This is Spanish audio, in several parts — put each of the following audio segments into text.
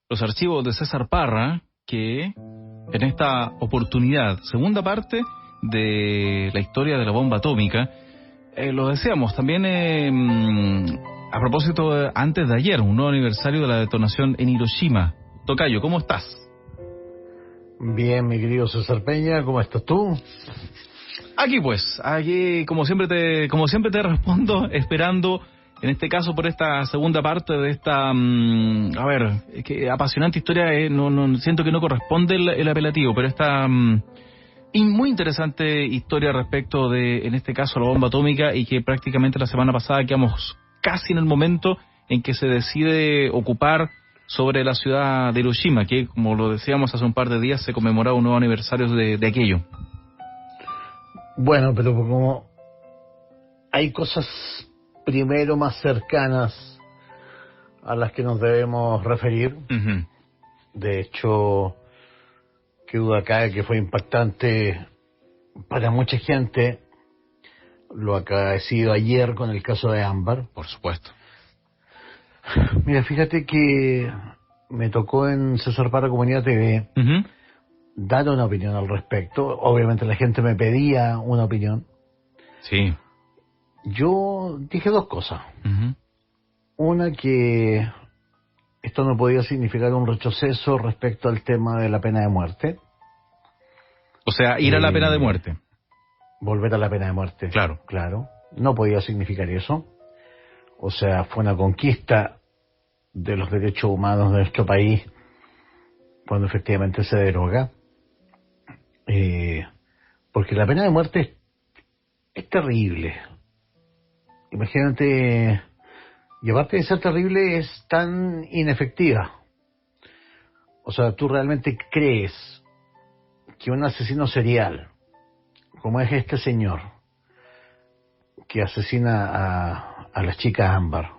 Los archivos de César Parra, que en esta oportunidad, segunda parte de la historia de la bomba atómica, lo decíamos también a propósito, antes de ayer, un nuevo aniversario de la detonación en Hiroshima. Tocayo, ¿cómo estás? Bien, mi querido César Peña, ¿cómo estás tú? Aquí pues, aquí como siempre te respondo, esperando, en este caso por esta segunda parte de esta, que apasionante historia, no siento que no corresponde el apelativo, pero esta muy interesante historia respecto de, en este caso, la bomba atómica, y que prácticamente la semana pasada quedamos casi en el momento en que se decide ocupar sobre la ciudad de Hiroshima, que, como lo decíamos hace un par de días, se conmemoraba un nuevo aniversario de aquello. Bueno, pero como hay cosas primero más cercanas a las que nos debemos referir, de hecho, que duda cabe que fue impactante para mucha gente lo acaecido ayer con el caso de Ámbar. Por supuesto. Mira, fíjate que me tocó en César Parra Comunidad TV dar una opinión al respecto. Obviamente la gente me pedía una opinión. Sí. Yo dije dos cosas. Una, que esto no podía significar un retroceso respecto al tema de la pena de muerte. O sea, ir a la pena de muerte. Volver a la pena de muerte. Claro. Claro. No podía significar eso. O sea, fue una conquista de los derechos humanos de nuestro país cuando efectivamente se deroga. Porque la pena de muerte es terrible. Imagínate, y aparte de ser terrible, es tan inefectiva. O sea, ¿tú realmente crees que un asesino serial, como es este señor, que asesina a las chicas Ámbar,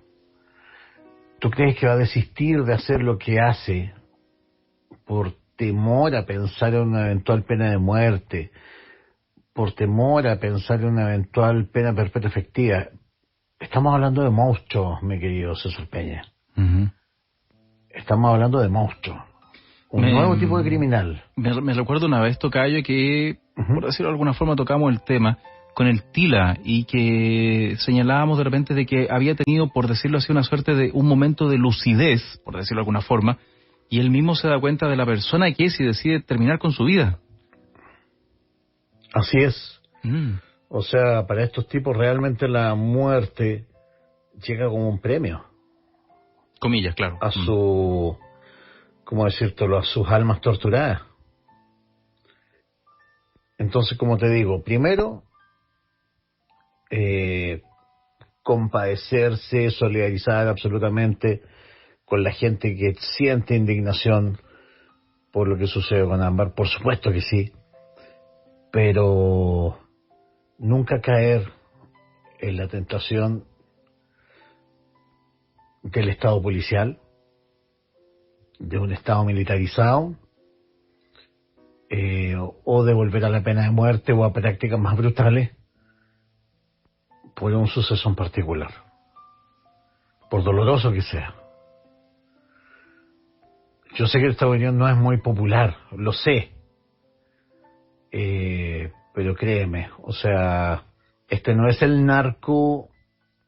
tú crees que va a desistir de hacer lo que hace por temor a pensar en una eventual pena de muerte, por temor a pensar en una eventual pena perpetua efectiva? Estamos hablando de monstruos, mi querido César Peña. Estamos hablando de monstruos. Un nuevo tipo de criminal. Me recuerdo una vez, Tocayo, que, por decirlo de alguna forma, tocamos el tema con el Tila, y que señalábamos de repente de que había tenido, por decirlo así, una suerte de un momento de lucidez, por decirlo de alguna forma, y él mismo se da cuenta de la persona que es y decide terminar con su vida. Así es. O sea, para estos tipos realmente la muerte llega como un premio. Comillas, claro. A su, ¿cómo decírtelo?, a sus almas torturadas. Entonces, como te digo, primero, compadecerse, solidarizar absolutamente con la gente que siente indignación por lo que sucede con Ámbar. Por supuesto que sí, pero nunca caer en la tentación del Estado policial, de un Estado militarizado, o de volver a la pena de muerte o a prácticas más brutales por un suceso en particular, por doloroso que sea. Yo sé que esta opinión no es muy popular, lo sé, pero créeme, o sea, este no es el narco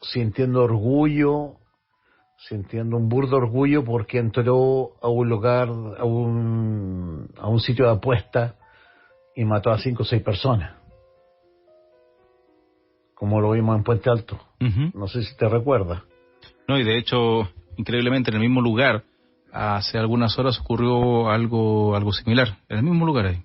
sintiendo orgullo, sintiendo un burdo orgullo porque entró a un lugar, a un sitio de apuesta y mató a 5 o 6 personas, como lo vimos en Puente Alto. No sé si te recuerdas. No, y de hecho, increíblemente, en el mismo lugar, hace algunas horas ocurrió algo similar, en el mismo lugar ahí.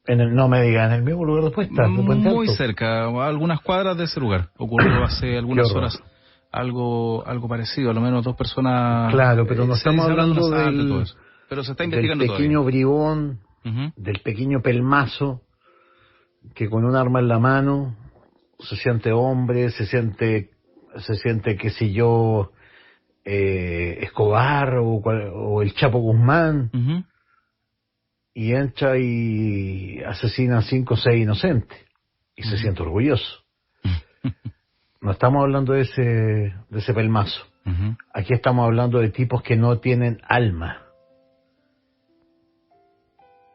No me digas, en el mismo lugar de apuesta, de Puente Alto. Muy cerca, a algunas cuadras de ese lugar. Ocurrió hace algunas horas algo parecido, a lo menos 2 personas. Claro, pero no estamos hablando del, pero se está investigando del pequeño todavía. bribón, del pequeño pelmazo, que con un arma en la mano se siente hombre, se siente, qué sé yo, Escobar o el Chapo Guzmán, y entra y asesina a 5 o 6 inocentes y se siente orgulloso. No estamos hablando de ese pelmazo. Aquí estamos hablando de tipos que no tienen alma.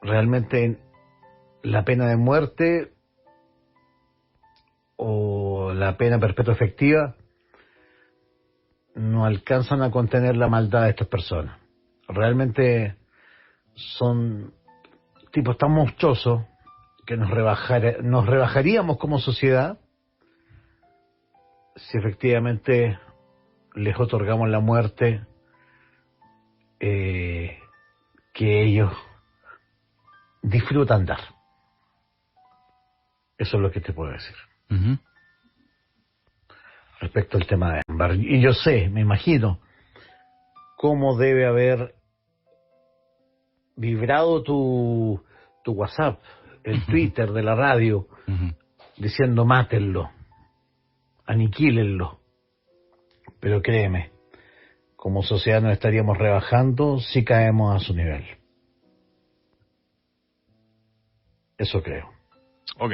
Realmente la pena de muerte o la pena perpetua efectiva no alcanzan a contener la maldad de estas personas. Realmente son tipos tan monstruosos que nos rebajaríamos como sociedad si efectivamente les otorgamos la muerte que ellos disfrutan dar. Eso es lo que te puedo decir. Respecto al tema de Ámbar. Y yo sé, me imagino, cómo debe haber vibrado tu WhatsApp, el Twitter de la radio, diciendo mátenlo, aniquílenlo. Pero créeme, como sociedad nos estaríamos rebajando si caemos a su nivel. Eso creo. Ok.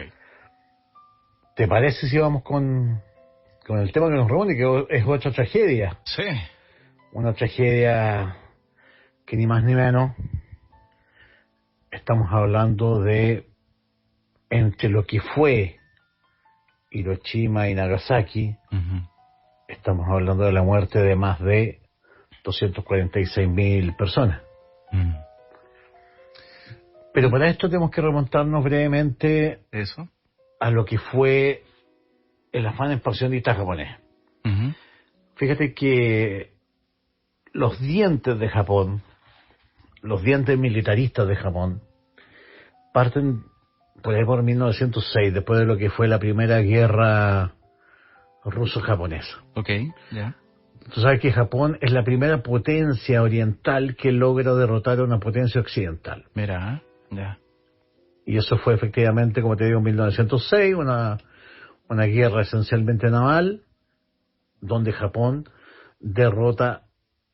¿Te parece si vamos con el tema que nos reúne, que es otra tragedia? Sí. Una tragedia que ni más ni menos estamos hablando de entre lo que fue Hiroshima y Nagasaki. Estamos hablando de la muerte de más de 246.000 personas. Pero para esto tenemos que remontarnos brevemente a lo que fue el afán expansionista japonés. Fíjate que los dientes de Japón, los dientes militaristas de Japón, parten por ahí por 1906, después de lo que fue la primera guerra ruso-japonesa. Ok, ya. Tú sabes que Japón es la primera potencia oriental que logra derrotar a una potencia occidental. Mira, ya. Y eso fue efectivamente, como te digo, en 1906, una guerra esencialmente naval, donde Japón derrota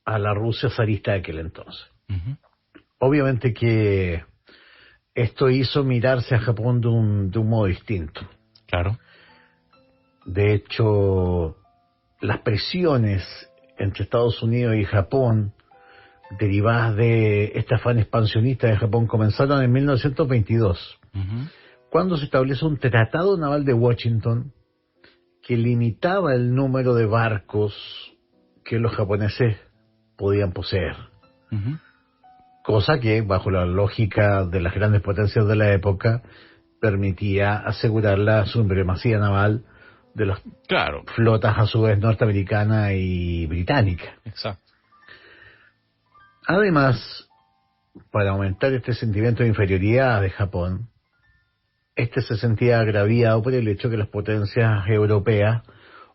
a la Rusia zarista de aquel entonces. Obviamente que esto hizo mirarse a Japón de un modo distinto. Claro. De hecho, las presiones entre Estados Unidos y Japón, derivadas de este afán expansionista de Japón, comenzaron en 1922, cuando se establece un tratado naval de Washington que limitaba el número de barcos que los japoneses podían poseer. Cosa que, bajo la lógica de las grandes potencias de la época, permitía asegurar la supremacía naval de las flotas, a su vez, norteamericana y británica. Exacto. Además, para aumentar este sentimiento de inferioridad de Japón, este se sentía agraviado por el hecho que las potencias europeas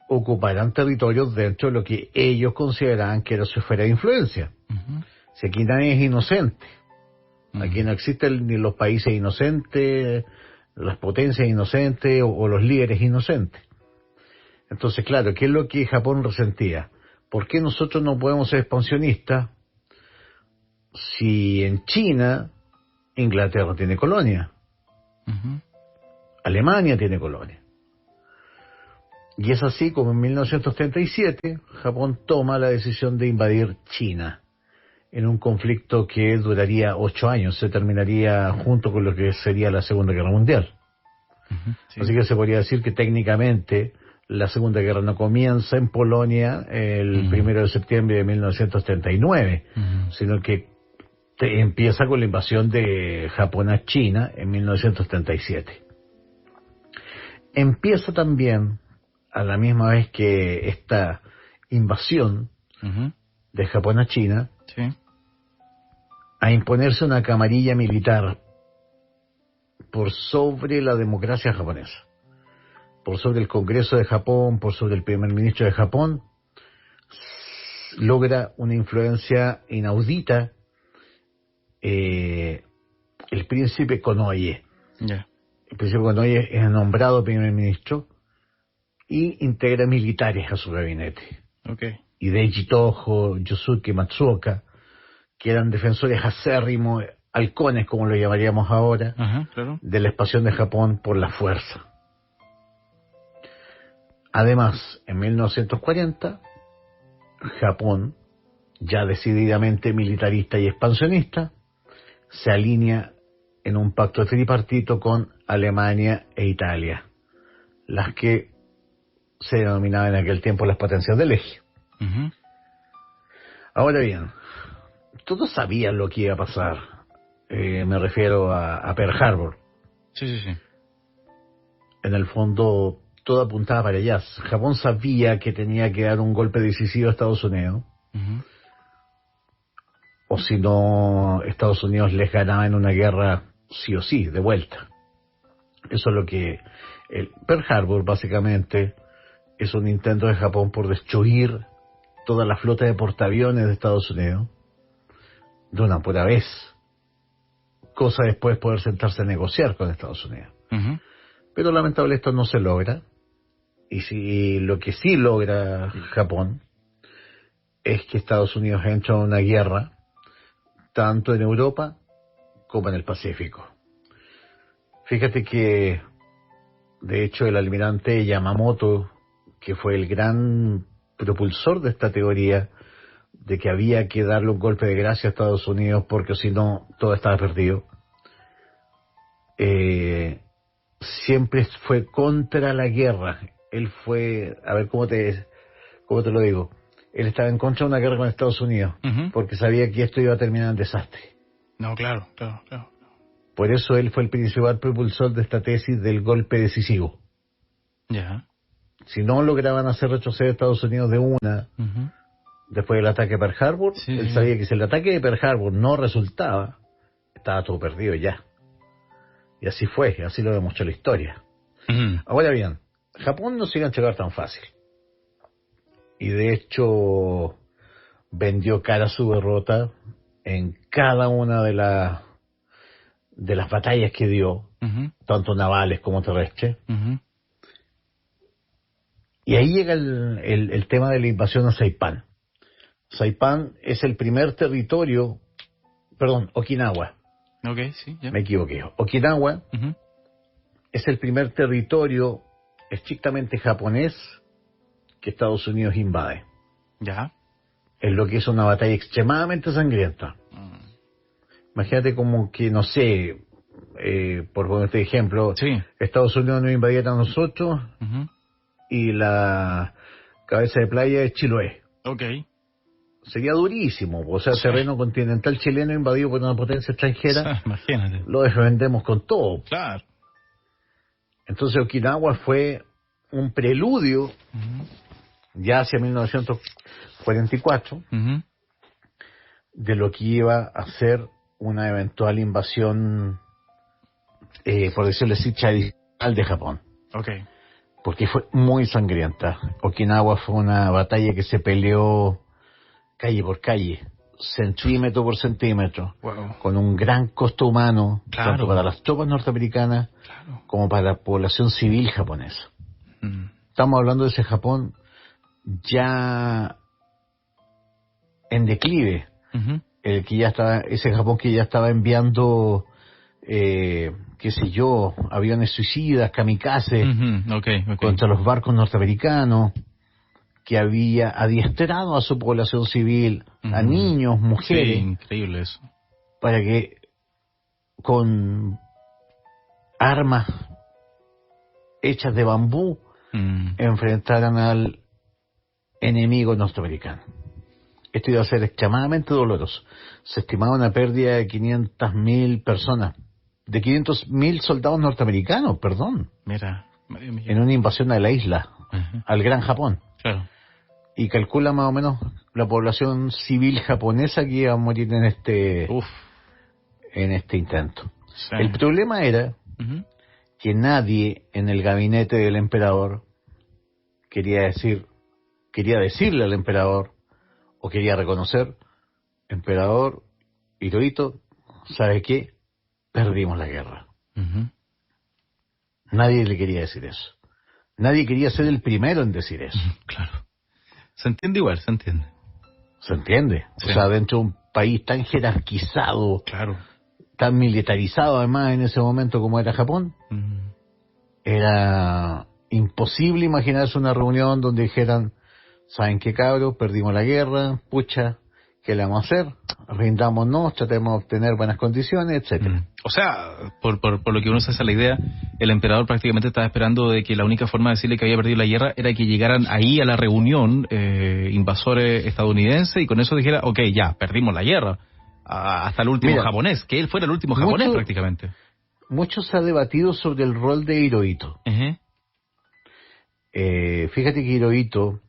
ocuparan territorios dentro de lo que ellos consideraban que era su esfera de influencia. Si aquí nadie es inocente, aquí no existen ni los países inocentes, las potencias inocentes o los líderes inocentes. Entonces, claro, ¿qué es lo que Japón resentía? ¿Por qué nosotros no podemos ser expansionistas si en China Inglaterra tiene colonia? Alemania tiene colonia. Y es así como en 1937 Japón toma la decisión de invadir China en un conflicto que duraría 8 años, se terminaría junto con lo que sería la Segunda Guerra Mundial. Sí. Así que se podría decir que técnicamente la Segunda Guerra no comienza en Polonia el 1 de septiembre de 1939, sino que empieza con la invasión de Japón a China en 1937. Empieza también, a la misma vez que esta invasión de Japón a China, a imponerse una camarilla militar por sobre la democracia japonesa, por sobre el Congreso de Japón, por sobre el primer ministro de Japón. Logra una influencia inaudita el príncipe Konoye. El príncipe Konoye es nombrado primer ministro y integra militares a su gabinete. Hideki Tojo, Yosuke Matsuoka, que eran defensores acérrimos, halcones como lo llamaríamos ahora, de la expansión de Japón por la fuerza. Además, en 1940, Japón, ya decididamente militarista y expansionista, se alinea en un pacto tripartito con Alemania e Italia, las que se denominaban en aquel tiempo las potencias del eje. Ujú. Ahora bien, todos sabían lo que iba a pasar. Me refiero a Pearl Harbor. Sí, sí, sí. En el fondo, todo apuntaba para allá. Japón sabía que tenía que dar un golpe decisivo a Estados Unidos, Ujú. o si no, Estados Unidos les ganaba en una guerra sí o sí, de vuelta. Eso es lo que... El Pearl Harbor, básicamente, es un intento de Japón por destruir toda la flota de portaaviones de Estados Unidos de una pura vez. Cosa después poder sentarse a negociar con Estados Unidos. Ujú. Pero lamentablemente esto no se logra. Y si lo que sí logra Japón es que Estados Unidos entra en una guerra tanto en Europa como en el Pacífico. Fíjate que, de hecho, el almirante Yamamoto, que fue el gran propulsor de esta teoría de que había que darle un golpe de gracia a Estados Unidos porque si no todo estaba perdido, siempre fue contra la guerra. Él fue, a ver cómo te lo digo, él estaba en contra de una guerra con Estados Unidos Ujú. porque sabía que esto iba a terminar en desastre. No, claro, claro, claro. Por eso él fue el principal propulsor de esta tesis del golpe decisivo. Ya. Si no lograban hacer retroceder a Estados Unidos de una Ujú. después del ataque a Pearl Harbor, Sí, él sí. sabía que si el ataque de Pearl Harbor no resultaba, estaba todo perdido ya. Y así fue, así lo demostró la historia. Ujú. Ahora bien, Japón no se iba a entregar tan fácil. Y de hecho vendió cara a su derrota en cada una de las batallas que dio, Ujú. tanto navales como terrestres. Ujú. Y ahí llega el tema de la invasión a Saipán. Saipán es el primer territorio, perdón, Okinawa, Ok, sí, ya. me equivoqué. Okinawa Ujú. es el primer territorio estrictamente japonés que Estados Unidos invade. Ya. Es lo que es una batalla extremadamente sangrienta. Mm. Imagínate como que, no sé, por poner este ejemplo, Sí. Estados Unidos nos invadiera a nosotros Ujú. y la cabeza de playa es Chiloé. Ok. Sería durísimo, o sea, Sí. terreno continental chileno invadido por una potencia extranjera, Imagínate. lo defendemos con todo. Claro. Entonces Okinawa fue un preludio, Ujú. ya hacia 1944, Ujú. de lo que iba a ser una eventual invasión, por decirlo así, tradicional de Japón. Ok. Porque fue muy sangrienta. Okinawa fue una batalla que se peleó calle por calle, centímetro por centímetro, Wow. con un gran costo humano, Claro. tanto para las tropas norteamericanas Claro. como para la población civil japonesa. Mm. Estamos hablando de ese Japón ya en declive, Ujú. ese Japón que ya estaba enviando, qué sé yo, aviones suicidas, kamikazes, Ujú. Ok, ok. contra los barcos norteamericanos, que había adiestrado a su población civil, a Ujú. niños, Sí, mujeres, increíble eso. para que con armas hechas de bambú Mm. enfrentaran al enemigo norteamericano. Esto iba a ser extremadamente doloroso. Se estimaba una pérdida de 500.000 personas, de 500.000 soldados norteamericanos, perdón, Mira, medio millón. en una invasión a la isla, Ajá. al Gran Japón. Claro. Y calcula más o menos la población civil japonesa que iba a morir en Uf. este intento. Sí. El problema era Ujú. que nadie en el gabinete del emperador quería decirle al emperador, o quería reconocer, emperador Hirohito, ¿sabe qué? Perdimos la guerra. Ujú. Nadie le quería decir eso. Nadie quería ser el primero en decir eso. Claro. Se entiende igual, se entiende. ¿Se entiende? Sí. O sea, dentro de un país tan jerarquizado, Claro. tan militarizado además en ese momento como era Japón, Ujú. era imposible imaginarse una reunión donde dijeran, ¿saben qué, cabros? Perdimos la guerra, pucha, ¿qué le vamos a hacer? Rindámonos, tratemos de obtener buenas condiciones, etcétera. O sea, por lo que uno se hace la idea, el emperador prácticamente estaba esperando de que la única forma de decirle que había perdido la guerra era que llegaran ahí a la reunión invasores estadounidenses y con eso dijera, ok, ya, perdimos la guerra. Hasta el último japonés, que él fuera el último japonés prácticamente. Mucho se ha debatido sobre el rol de Hirohito. Fíjate que Hirohito,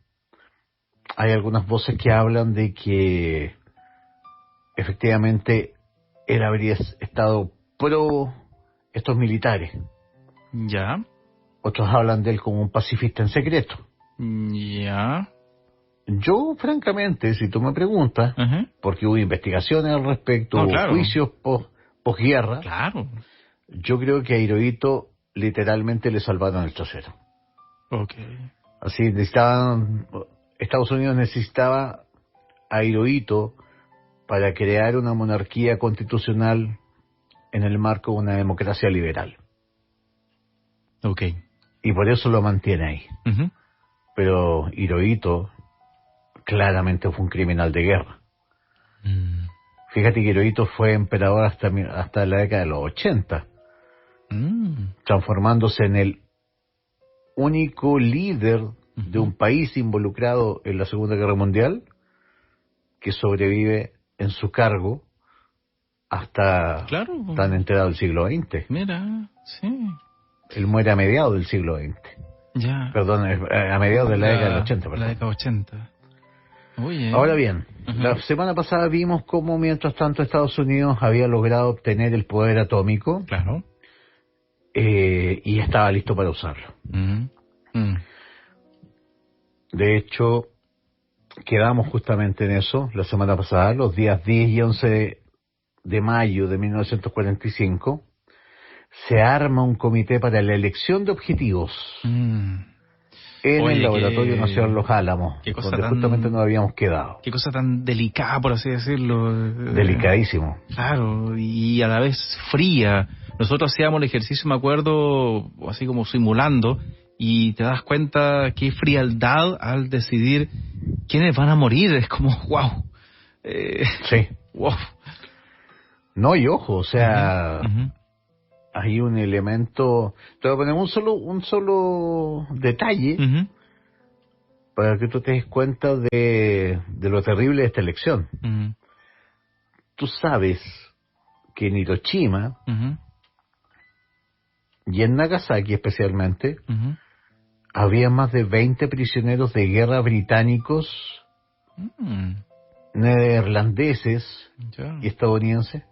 hay algunas voces que hablan de que efectivamente él habría estado pro estos militares. Ya. Otros hablan de él como un pacifista en secreto. Ya. Yo, francamente, si tú me preguntas, porque hubo investigaciones al respecto, hubo juicios posguerra, yo creo que a Hirohito literalmente le salvaron el trasero. Así Estados Unidos necesitaba a Hirohito para crear una monarquía constitucional en el marco de una democracia liberal. Y por eso lo mantiene ahí. Pero Hirohito claramente fue un criminal de guerra. Fíjate que Hirohito fue emperador hasta la década de los 80, transformándose en el único líder de un país involucrado en la Segunda Guerra Mundial que sobrevive en su cargo hasta tan enterado del siglo XX. Mira, sí. Él muere a mediados del siglo XX. Ya. Perdón, a mediados de la década del 80. La década 80. Oye. Ahora bien, la semana pasada vimos cómo mientras tanto Estados Unidos había logrado obtener el poder atómico. Y estaba listo para usarlo. De hecho, quedamos justamente en eso la semana pasada, los días 10 y 11 de mayo de 1945, se arma un comité para la elección de objetivos en el Laboratorio Nacional Los Álamos, donde justamente nos habíamos quedado. Qué cosa tan delicada, por así decirlo. Delicadísimo. Claro, y a la vez fría. Nosotros hacíamos el ejercicio, me acuerdo, así como simulando, y te das cuenta qué frialdad al decidir quiénes van a morir. Es como, wow. Sí. Wow. No, y ojo, o sea, hay un elemento. Te voy a poner un solo detalle para que tú te des cuenta de lo terrible de esta elección. Tú sabes que en Hiroshima y en Nagasaki especialmente había más de 20 prisioneros de guerra británicos, neerlandeses y estadounidenses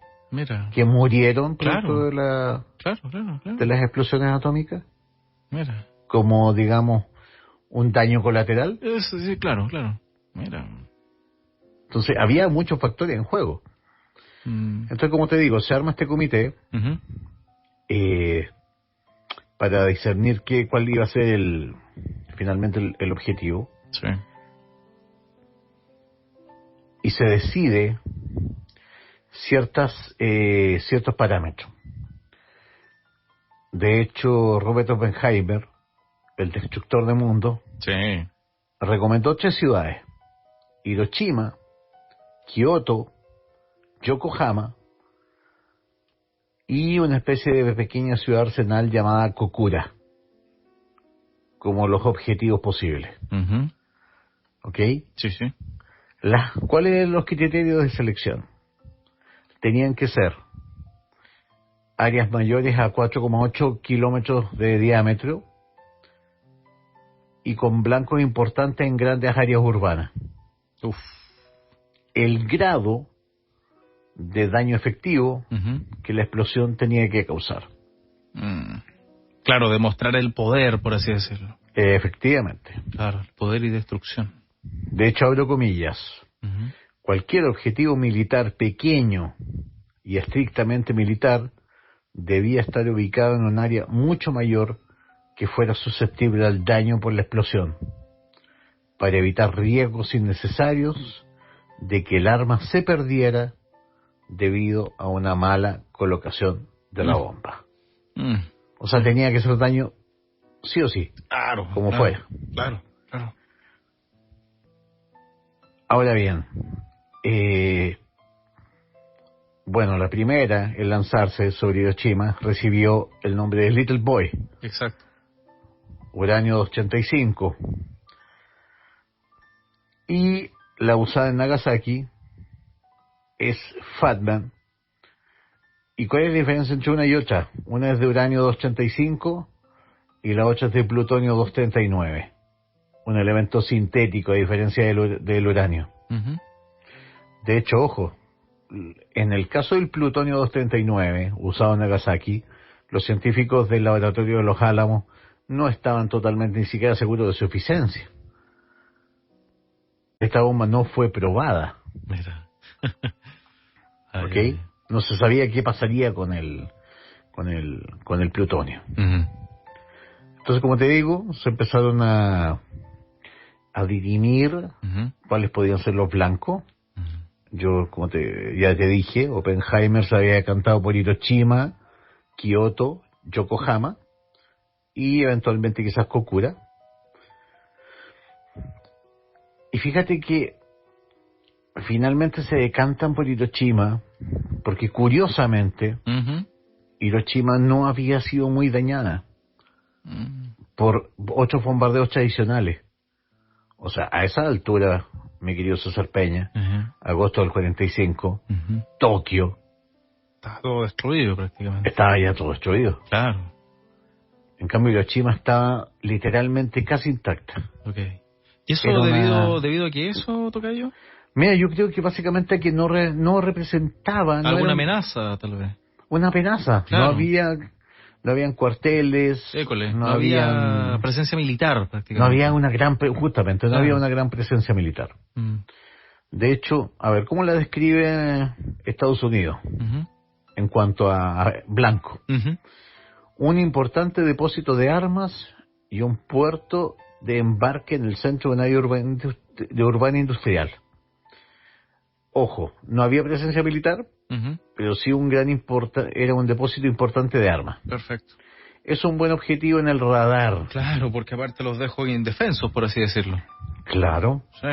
que murieron producto de las explosiones atómicas, como digamos un daño colateral. Sí, claro. Entonces había muchos factores en juego. Entonces, como te digo, se arma este comité para discernir cuál iba a ser finalmente el objetivo. Y se decide ciertos parámetros. De hecho, Robert Oppenheimer, el destructor de mundos, recomendó 3 ciudades: Hiroshima, Kioto, Yokohama y una especie de pequeña ciudad arsenal llamada Kokura como los objetivos posibles. ¿Ok? Sí. ¿Cuáles eran los criterios de selección? Tenían que ser áreas mayores a 4,8 kilómetros de diámetro y con blancos importantes en grandes áreas urbanas. El grado de daño efectivo que la explosión tenía que causar. Claro, demostrar el poder, por así decirlo. Efectivamente. Claro, el poder y destrucción. De hecho, abro comillas. Cualquier objetivo militar pequeño y estrictamente militar debía estar ubicado en un área mucho mayor que fuera susceptible al daño por la explosión, para evitar riesgos innecesarios de que el arma se perdiera debido a una mala colocación de la bomba. O sea, tenía que ser daño sí o sí, como fuera. Claro. Ahora bien, bueno, la primera en lanzarse sobre Hiroshima recibió el nombre de Little Boy, Exacto. uranio 235, y la usada en Nagasaki es Fat Man. ¿Y cuál es la diferencia entre una y otra? Una es de uranio 235 y la otra es de plutonio 239, un elemento sintético a diferencia del uranio. Uh-huh. De hecho, ojo, en el caso del plutonio 239 usado en Nagasaki, los científicos del laboratorio de Los Álamos no estaban totalmente ni siquiera seguros de su eficiencia. Esta bomba no fue probada. Mira. ¿Ok? No se sabía qué pasaría con el plutonio. Uh-huh. Entonces, como te digo, se empezaron a dirimir Uh-huh. cuáles podían ser los blancos. Uh-huh. Yo, como ya te dije, Oppenheimer se había decantado por Hiroshima, Kioto, Yokohama y eventualmente quizás Kokura. Y fíjate que finalmente se decantan por Hiroshima porque curiosamente Uh-huh. Hiroshima no había sido muy dañada por otros bombardeos tradicionales. O sea, a esa altura, mi querido César Peña, Uh-huh. agosto del 45, Uh-huh. Tokio Estaba todo destruido prácticamente. estaba ya todo destruido. Claro. En cambio, Hiroshima estaba literalmente casi intacta. Ok. ¿Y eso Era debido a que eso, Tocayo? Mira, yo creo que básicamente que no representaba... no ¿Alguna era amenaza, tal vez? una amenaza. Claro. No habían cuarteles, École, no no había habían... presencia militar prácticamente. No había una gran... Justamente, no Claro. había una gran presencia militar. Mm. De hecho, a ver, ¿cómo la describe Estados Unidos Uh-huh. en cuanto a blanco? Uh-huh. Un importante depósito de armas y un puerto de embarque en el centro de una área urbana industrial. Ojo, no había presencia militar, Uh-huh. pero sí era un depósito importante de armas. Perfecto. Es un buen objetivo en el radar. Claro, porque aparte los dejo indefensos, por así decirlo. Claro. Sí.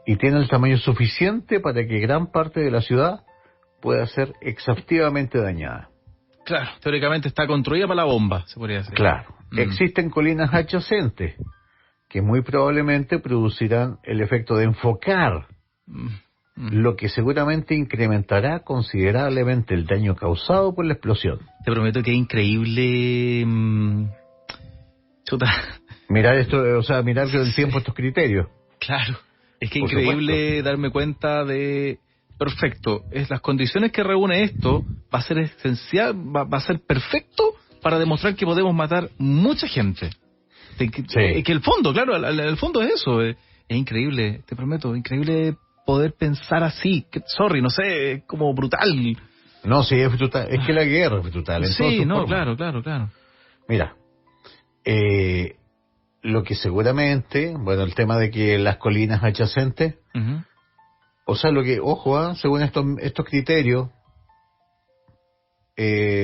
Y tiene el tamaño suficiente para que gran parte de la ciudad pueda ser exhaustivamente dañada. Claro, teóricamente está construida para la bomba, se podría decir. Claro. Existen colinas adyacentes que muy probablemente producirán el efecto de enfocar, lo que seguramente incrementará considerablemente el daño causado por la explosión. Te prometo que es increíble. Chuta. Mirar esto, o sea, mirar con el tiempo estos criterios. Claro. Es que Por increíble supuesto. darme cuenta de... Perfecto. Es las condiciones que reúne esto va a ser esencial, va a ser perfecto para demostrar que podemos matar mucha gente. Que el fondo, claro, el fondo es eso. Es increíble, te prometo, increíble poder pensar así. Sorry, no sé, es como brutal. No, sí, es brutal. Es que la guerra es brutal. En todas Sí, sus no, formas. claro. Mira, lo que seguramente, bueno, el tema de que las colinas adyacentes, Uh-huh. o sea, lo que, ojo, según estos criterios,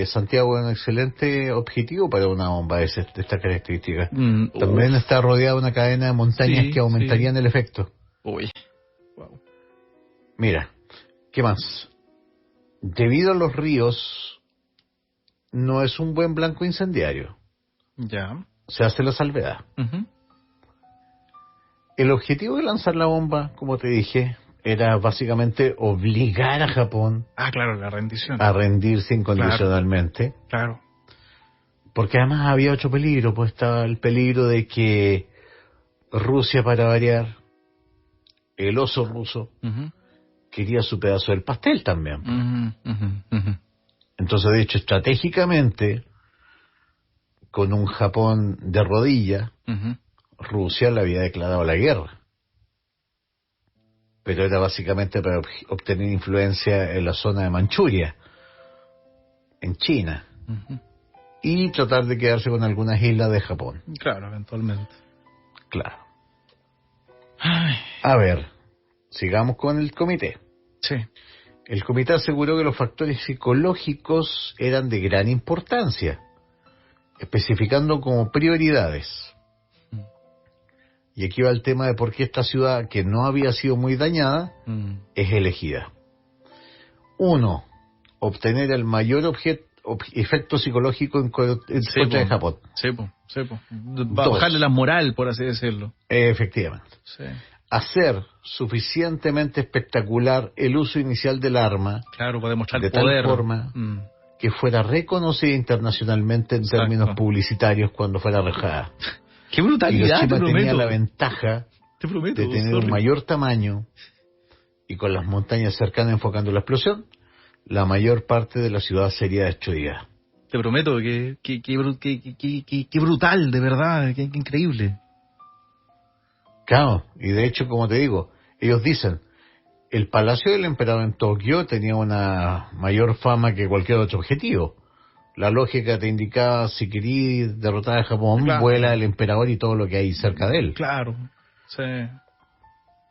Santiago es un excelente objetivo para una bomba de esta característica. También está rodeada de una cadena de montañas que aumentarían el efecto. Uy. Wow. Mira, ¿qué más? Debido a los ríos, no es un buen blanco incendiario. Ya. Se hace la salvedad. Uh-huh. El objetivo de lanzar la bomba, como te dije, era básicamente obligar a Japón Claro, la rendición. a rendirse incondicionalmente. Claro. Porque además había otro peligro, pues estaba el peligro de que Rusia, para variar, el oso ruso, Uh-huh. quería su pedazo del pastel también. Uh-huh. Entonces, de hecho, estratégicamente, con un Japón de rodilla, Uh-huh. Rusia le había declarado la guerra. Pero era básicamente para obtener influencia en la zona de Manchuria, en China, Uh-huh. y tratar de quedarse con algunas islas de Japón. Claro, eventualmente. Claro. Ay. A ver, sigamos con el comité. Sí. El comité aseguró que los factores psicológicos eran de gran importancia, especificando como prioridades y aquí va el tema de por qué esta ciudad, que no había sido muy dañada, es elegida. Uno, obtener el mayor efecto psicológico en contra de Japón. Sí, po. Bajarle la moral, por así decirlo. Efectivamente. Sí. Hacer suficientemente espectacular el uso inicial del arma, claro, para demostrar de poder. tal forma que fuera reconocida internacionalmente en términos publicitarios cuando fuera arrojada. ¡Qué brutalidad! Y Hiroshima te prometo. tenía la ventaja de tener un mayor tamaño, y con las montañas cercanas enfocando la explosión, la mayor parte de la ciudad sería destruida. Te prometo que brutal, de verdad, que increíble. Claro, y de hecho, como te digo, ellos dicen, el Palacio del Emperador en Tokio tenía una mayor fama que cualquier otro objetivo. La lógica te indicaba, si querías derrotar a Japón, claro, vuela el emperador y todo lo que hay cerca de él. Claro, sí.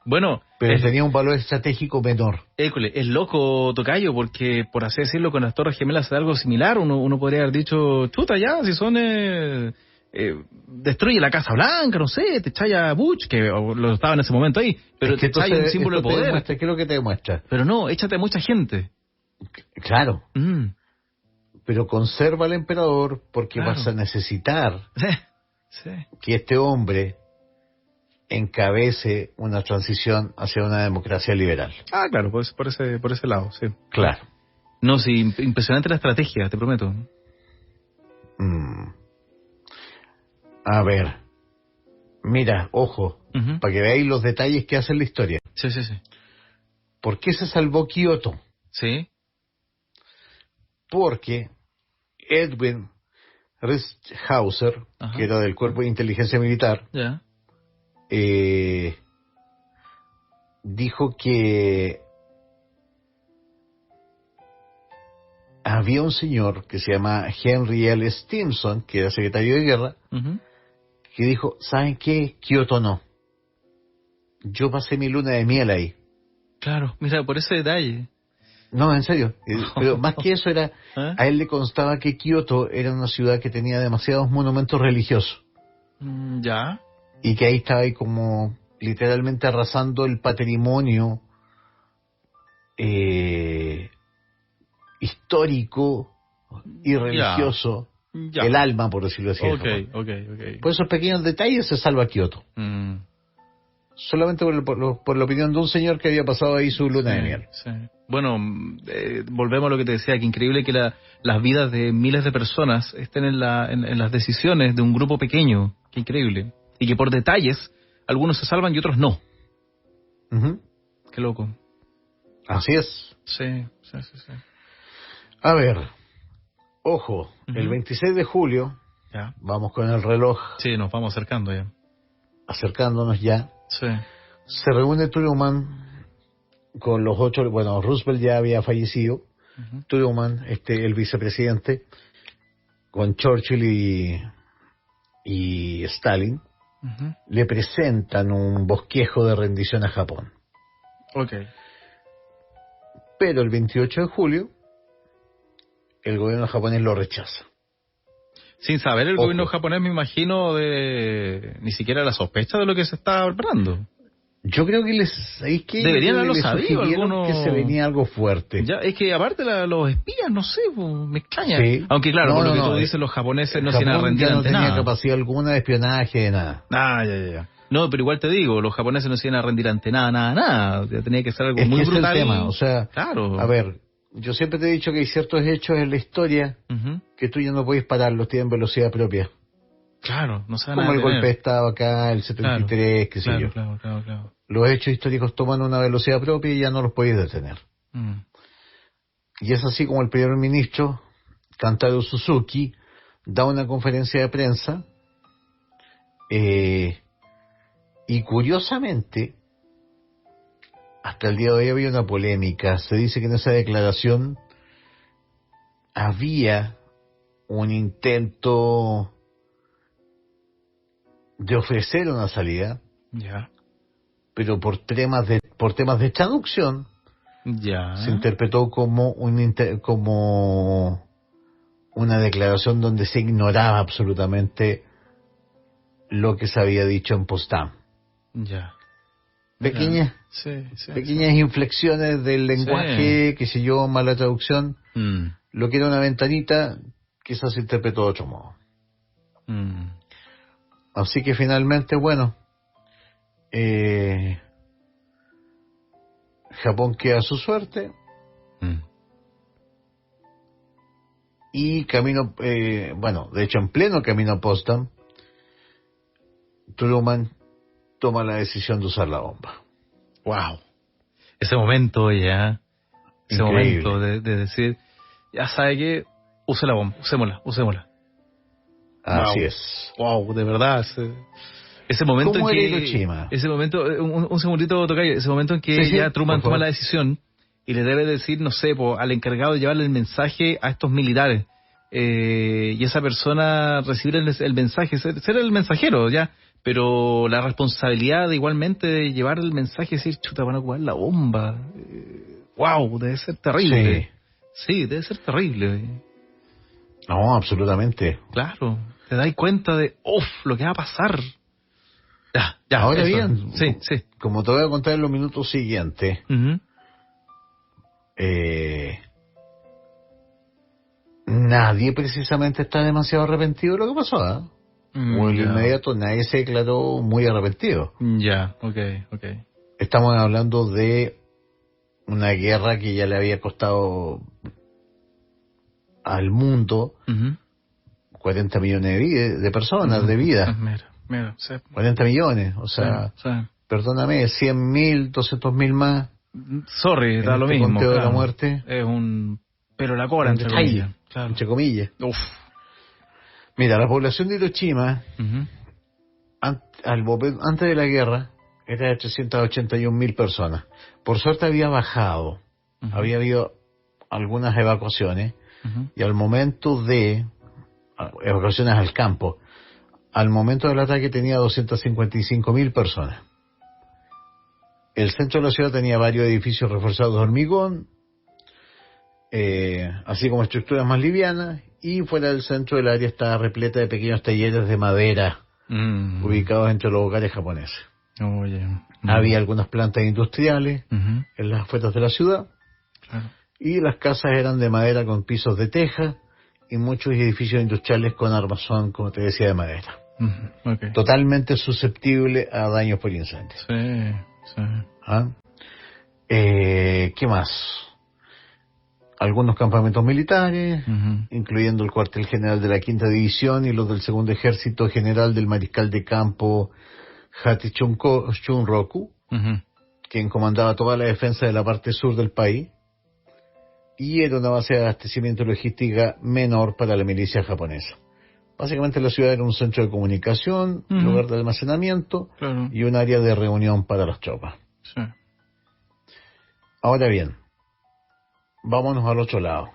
Bueno... Pero tenía un valor estratégico menor. École, es loco, tocayo, porque, por así decirlo, con las Torres Gemelas es algo similar. Uno podría haber dicho, chuta, ya, si son... destruye la Casa Blanca, no sé, te echáis a Bush, que lo estaba en ese momento ahí, pero es que te echáis un símbolo de poder. ¿Qué es lo que te demuestra? Pero no, échate a mucha gente. Claro. Pero conserva al emperador porque vas a necesitar que este hombre encabece una transición hacia una democracia liberal. Ah, claro, pues por ese lado, sí. Claro. No, sí, impresionante la estrategia, te prometo. A ver, mira, ojo, para que veáis los detalles que hace la historia. Sí. ¿Por qué se salvó Kioto? Sí. Porque Edwin Risthauser, que era del Cuerpo de Inteligencia Militar, dijo que había un señor que se llama Henry L. Stimson, que era secretario de guerra, que dijo, ¿saben qué? Kioto no. Yo pasé mi luna de miel ahí. Claro, mira, por ese detalle. No, en serio. Pero más que eso era, a él le constaba que Kioto era una ciudad que tenía demasiados monumentos religiosos. Ya. Y que ahí estaba ahí como literalmente arrasando el patrimonio histórico y religioso, el alma, por decirlo así. Okay. Por esos pequeños detalles se salva Kioto. Solamente por la opinión de un señor que había pasado ahí su luna de miel. Sí. Bueno, volvemos a lo que te decía, que increíble que las vidas de miles de personas estén en las decisiones de un grupo pequeño. Qué increíble. Y que por detalles, algunos se salvan y otros no. Qué loco. Así es. Sí. A ver, ojo, el 26 de julio, vamos con el reloj. Sí, nos vamos acercando ya. Acercándonos ya. Sí. Se reúne Truman con los 8, bueno, Roosevelt ya había fallecido, Truman, el vicepresidente, con Churchill y Stalin, le presentan un bosquejo de rendición a Japón. Pero el 28 de julio, el gobierno japonés lo rechaza. Sin saber el gobierno japonés, me imagino, ni siquiera la sospecha de lo que se está preparando. Yo creo que deberían haberlo sabido, que se venía algo fuerte. Ya, es que aparte los espías, no sé, me extraña. Sí. Aunque claro, por lo que tú dices, los japoneses no se iban a rendir ante nada. No tenía capacidad alguna de espionaje, de nada. Ya. No, pero igual te digo, los japoneses no se iban a rendir ante nada. Ya tenía que ser algo muy brutal. Es el tema, o sea, claro. A ver, yo siempre te he dicho que hay ciertos hechos en la historia que tú ya no puedes pararlos, tienen velocidad propia. Claro, no se van como a el golpe de Estado acá, el 73, qué sé yo. Claro. Los hechos históricos toman una velocidad propia y ya no los podéis detener. Y es así como el primer ministro, Kantaro Suzuki, da una conferencia de prensa y curiosamente, hasta el día de hoy había una polémica. Se dice que en esa declaración había un intento de ofrecer una salida, pero por temas de traducción se interpretó como una declaración donde se ignoraba absolutamente lo que se había dicho en Potsdam. Ya. Pequeñas, pequeñas inflexiones del lenguaje, qué sé yo, mala traducción. Lo que era una ventanita, quizás se interpretó de otro modo. Así que finalmente, bueno, Japón queda a su suerte. Y camino, bueno, de hecho en pleno camino a Potsdam, Truman toma la decisión de usar la bomba. Wow. Ese momento ya, ese Increíble. momento de decir, ya sabe que use la bomba, usémosla. Así es. Wow, de verdad. Ese momento en ¿Cómo era que Hiroshima? ese momento, un segundito, Tocayo, ese momento en que ya Truman toma la decisión y le debe decir, no sé, al encargado de llevarle el mensaje a estos militares, y esa persona recibir el mensaje, ser el mensajero ya, pero la responsabilidad de igualmente de llevar el mensaje y decir, chuta, van a ocupar la bomba. Wow, debe ser terrible. Sí, debe ser terrible. No, absolutamente. Claro, te das cuenta de, lo que va a pasar. Ya. Ahora eso. bien, sí. Como te voy a contar en los minutos siguientes, nadie precisamente está demasiado arrepentido de lo que pasó, ¿eh? O en inmediato nadie se declaró muy arrepentido. Ya, okay. Estamos hablando de una guerra que ya le había costado al mundo 40 millones de personas, de vida. Mira, sí. 40 millones, o sea, perdóname, 100.000, 200.000 más. Sorry, da lo mismo. Conteo de la muerte. Es pero la cola, entre comillas. Claro. Entre comillas. Uf. Mira, la población de Hiroshima, antes de la guerra, era de 381.000 personas. Por suerte había bajado. Había habido algunas evacuaciones. Y al momento de evacuaciones al campo, al momento del ataque tenía 255.000 personas. El centro de la ciudad tenía varios edificios reforzados de hormigón, así como estructuras más livianas, y fuera del centro del área estaba repleta de pequeños talleres de madera ubicados entre los hogares japoneses. Había algunas plantas industriales en las afueras de la ciudad, y las casas eran de madera con pisos de teja, y muchos edificios industriales con armazón, como te decía, de madera. Totalmente susceptible a daños por incendios. Sí. ¿Qué más? Algunos campamentos militares, incluyendo el cuartel general de la Quinta División y los del Segundo Ejército General del Mariscal de Campo Hati Shunroku, quien comandaba toda la defensa de la parte sur del país, y era una base de abastecimiento y logística menor para la milicia japonesa. Básicamente la ciudad era un centro de comunicación, lugar de almacenamiento y un área de reunión para las tropas. Sí. Ahora bien, vámonos al otro lado.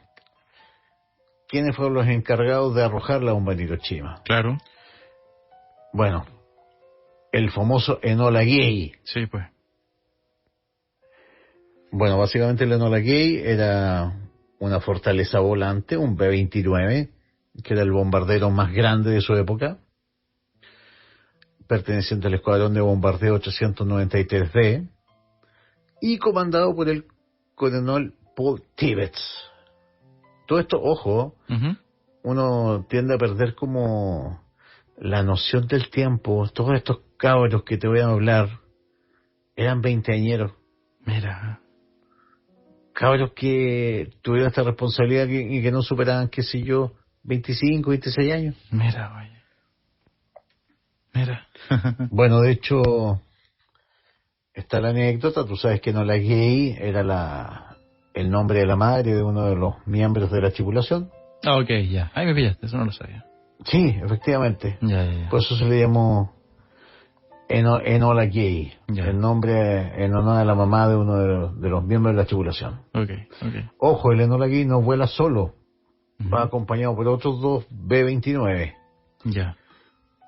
¿Quiénes fueron los encargados de arrojar la bomba en Hiroshima? Claro. Bueno, el famoso Enola Gay. Sí, pues. Bueno, básicamente el Enola Gay era una fortaleza volante, un B-29, que era el bombardero más grande de su época, perteneciente al escuadrón de bombardeo 893D, y comandado por el coronel Paul Tibbets. Todo esto, ojo, uno tiende a perder como la noción del tiempo. Todos estos cabros que te voy a hablar eran veinteañeros. Mira. Cabros que tuvieron esta responsabilidad y que no superaban, qué sé yo, 25, 26 años. Mira, vaya. Mira. Bueno, de hecho, está la anécdota. Tú sabes que Enola Gay era el nombre de la madre de uno de los miembros de la tripulación. Ok, ya. Ahí me pillaste, eso no lo sabía. Sí, efectivamente. Ya. Por eso se le llamó Enola Gay, el nombre en honor a la mamá de uno de los miembros de la tripulación. Okay. Ojo, el Enola Gay no vuela solo, va acompañado por otros dos B-29. Ya.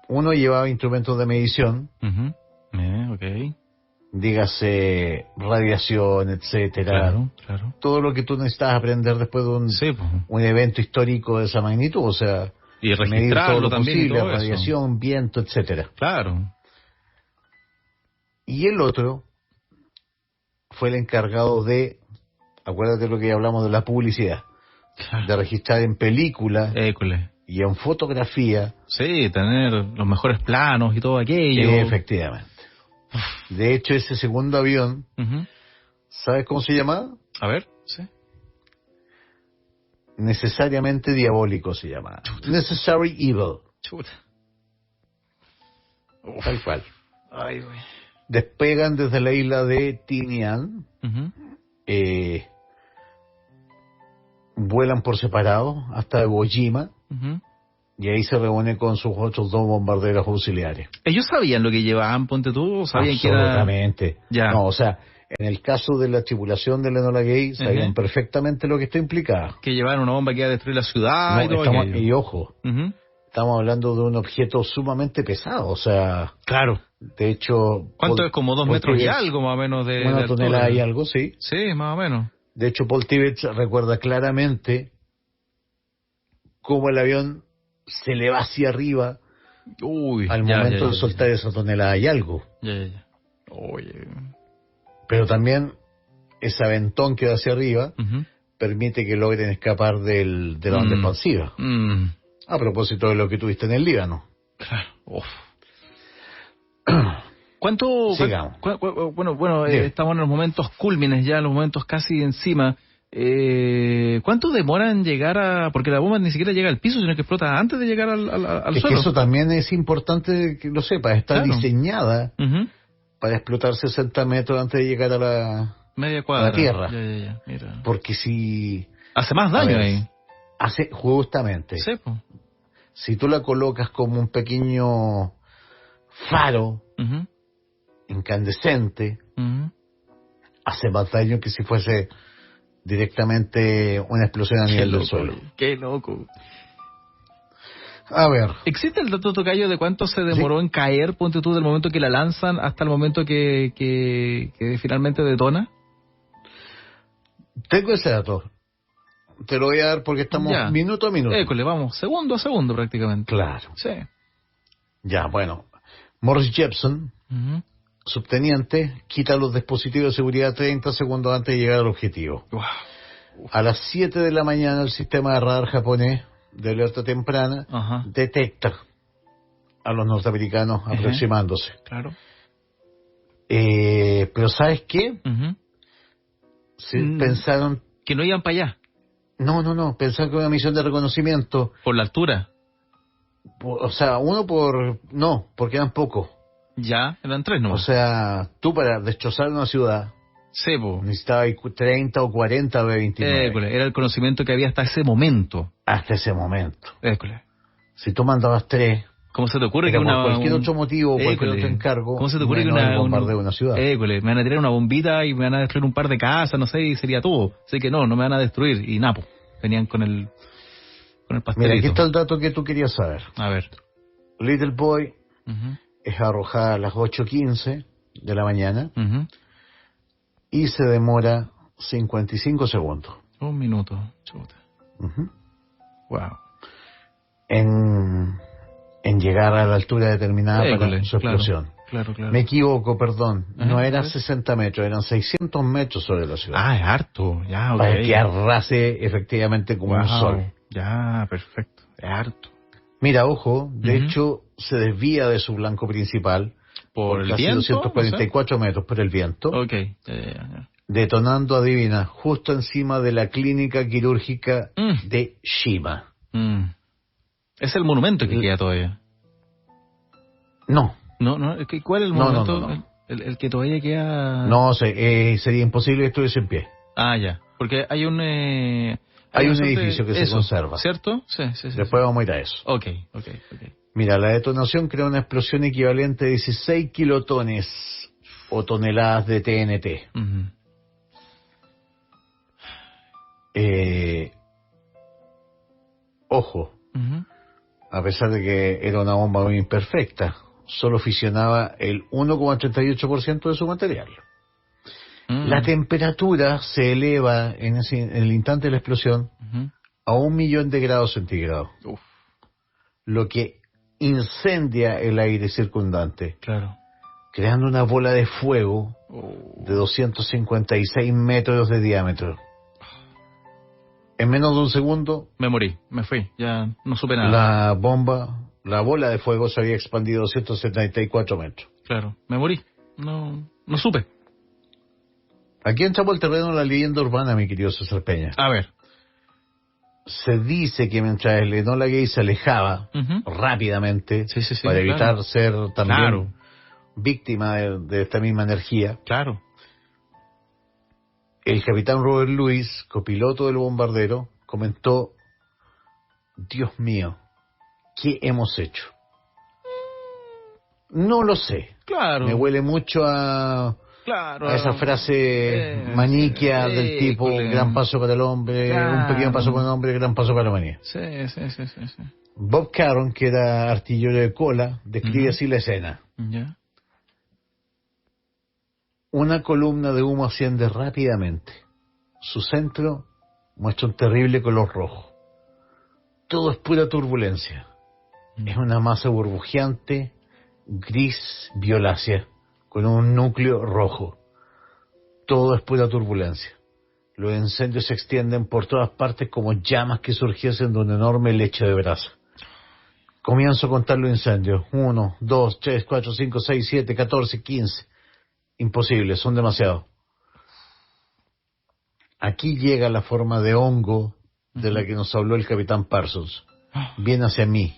Uno llevaba instrumentos de medición, dígase radiación, etcétera. Claro. Todo lo que tú necesitas aprender después de un evento histórico de esa magnitud, o sea, y registrarlo medir todo lo también, posible, y todo radiación, viento, etcétera. Claro. Y el otro fue el encargado de, acuérdate lo que hablamos de la publicidad, de registrar en película École. y en fotografía. Sí, tener los mejores planos y todo aquello. Efectivamente. De hecho, ese segundo avión, ¿sabes cómo se llamaba? A ver, sí. Necesariamente diabólico se llamaba. Necessary Evil. Chuta. Tal cual. Ay, güey. Despegan desde la isla de Tinian. Vuelan por separado hasta Iwo Jima. Y ahí se reúne con sus otros 2 bombarderos auxiliares. ¿Ellos sabían lo que llevaban, ponte tú? ¿Sabían que era...? Absolutamente. Ya. No, o sea, en el caso de la tripulación de la Enola Gay, sabían perfectamente lo que está implicado. Que llevaban una bomba que iba a destruir la ciudad y todo aquello. Y ojo, estamos hablando de un objeto sumamente pesado, o sea... Claro. De hecho... ¿Cuánto es? Como 2 metros y algo, más o menos, de una altura. tonelada y algo, sí. Sí, más o menos. De hecho, Paul Tibbets recuerda claramente cómo el avión se le va hacia arriba al momento de soltar esa tonelada y algo. Oye. Pero también ese aventón que va hacia arriba permite que logren escapar de la onda expansiva. A propósito de lo que tuviste en el Líbano. Claro. ¿Cuánto? Sigamos. Bueno, estamos en los momentos cúlmines ya, en los momentos casi encima. ¿Cuánto demora en llegar a...? Porque la bomba ni siquiera llega al piso, sino que explota antes de llegar al es suelo. Que eso también es importante que lo sepas. Está diseñada para explotar 60 metros antes de llegar a la... Media cuadra. A la Tierra. Mira. Porque si... Hace más daño ahí. Hace, justamente. Sí, pues. Si tú la colocas como un pequeño faro incandescente, hace más daño que si fuese directamente una explosión a nivel del suelo. Qué loco. A ver. ¿Existe el dato, tocayo, de cuánto se demoró en caer, ponte tú, del momento que la lanzan hasta el momento que finalmente detona? Tengo ese dato. Te lo voy a dar porque estamos minuto a minuto. École, vamos, segundo a segundo prácticamente. Claro. Sí. Ya, bueno. Morris Jepson, subteniente, quita los dispositivos de seguridad 30 segundos antes de llegar al objetivo. A las 7 de la mañana el sistema de radar japonés de alerta temprana detecta a los norteamericanos aproximándose. Claro. Pero ¿sabes qué? Pensaron... Que no iban para allá. No, pensaron que era una misión de reconocimiento. ¿Por la altura? O sea, no, porque eran pocos. Ya, eran 3 nomás. O sea, tú para destrozar una ciudad necesitabas 30 o 40 B-29. Era el conocimiento que había hasta ese momento. Hasta ese momento. Si tú mandabas 3... ¿Cómo se te ocurre que por cualquier otro motivo, cualquier otro encargo, ¿cómo se te ocurre que bombardeo una ciudad? Me van a tirar una bombita y me van a destruir un par de casas, no sé, y sería todo. Así que no me van a destruir. Y napo, venían con el pastelito. Mira, aquí está el dato que tú querías saber. A ver. Little Boy es arrojada a las 8:15 de la mañana y se demora 55 segundos. 1 minuto, chuta. Wow. En llegar a la altura determinada para su explosión. Claro. Me equivoco, perdón. No eran 60 metros, eran 600 metros sobre la ciudad. Ah, es harto. Ya, para que arrase efectivamente como un sol. Ya, perfecto. Es harto. Mira, ojo, de hecho se desvía de su blanco principal por el casi viento, 244 metros por el viento. Ya. Detonando, adivina, justo encima de la clínica quirúrgica de Shima. ¿Es el monumento que queda todavía? No. ¿Cuál es el monumento? No. El que todavía queda... No, sería imposible que estuviese en pie. Ah, ya. Porque hay un... Hay un edificio que se conserva. ¿Cierto? Sí. Después vamos a ir a eso. Ok. Mira, la detonación crea una explosión equivalente a 16 kilotones o toneladas de TNT. Ojo. A pesar de que era una bomba muy imperfecta, solo fisionaba el 1,38% de su material. La temperatura se eleva en el instante de la explosión a 1.000.000 de grados centígrados, lo que incendia el aire circundante, creando una bola de fuego de 256 metros de diámetro. En menos de un segundo, Me morí, me fui, ya no supe nada. la bola de fuego se había expandido 274 metros. Claro, me morí, no supe. Aquí entramos al terreno de la leyenda urbana, mi querido César Peña. A ver. Se dice que mientras el Enola Gay se alejaba rápidamente Sí, para evitar claro. ser también Claro. víctima de esta misma energía, Claro. el capitán Robert Louis, copiloto del bombardero, comentó: Dios mío, ¿qué hemos hecho? No lo sé. Claro. Me huele mucho a esa frase maniquea del tipo: un gran paso para el hombre, un pequeño paso para el hombre, gran paso para la humanidad. Sí. Bob Caron, que era artillero de cola, describe así la escena. Ya. Una columna de humo asciende rápidamente. Su centro muestra un terrible color rojo. Todo es pura turbulencia. Es una masa burbujeante, gris violácea, con un núcleo rojo. Todo es pura turbulencia. Los incendios se extienden por todas partes como llamas que surgiesen de un enorme lecho de brasa. Comienzo a contar los incendios. 1, 2, 3, 4, 5, 6, 7, 14, 15. Imposible, son demasiados. Aquí llega la forma de hongo de la que nos habló el capitán Parsons. Viene hacia mí.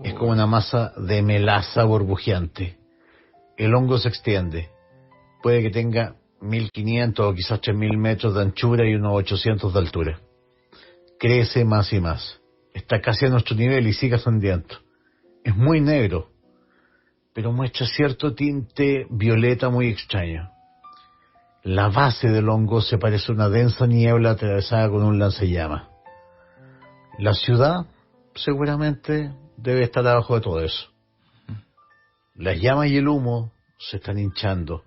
Es como una masa de melaza burbujeante. El hongo se extiende. Puede que tenga 1500 o quizás 3000 metros de anchura y unos 800 de altura. Crece más y más. Está casi a nuestro nivel y sigue ascendiendo. Es muy negro, pero muestra cierto tinte violeta muy extraño. La base del hongo se parece a una densa niebla atravesada con un lanzallamas. La ciudad seguramente debe estar abajo de todo eso. Las llamas y el humo se están hinchando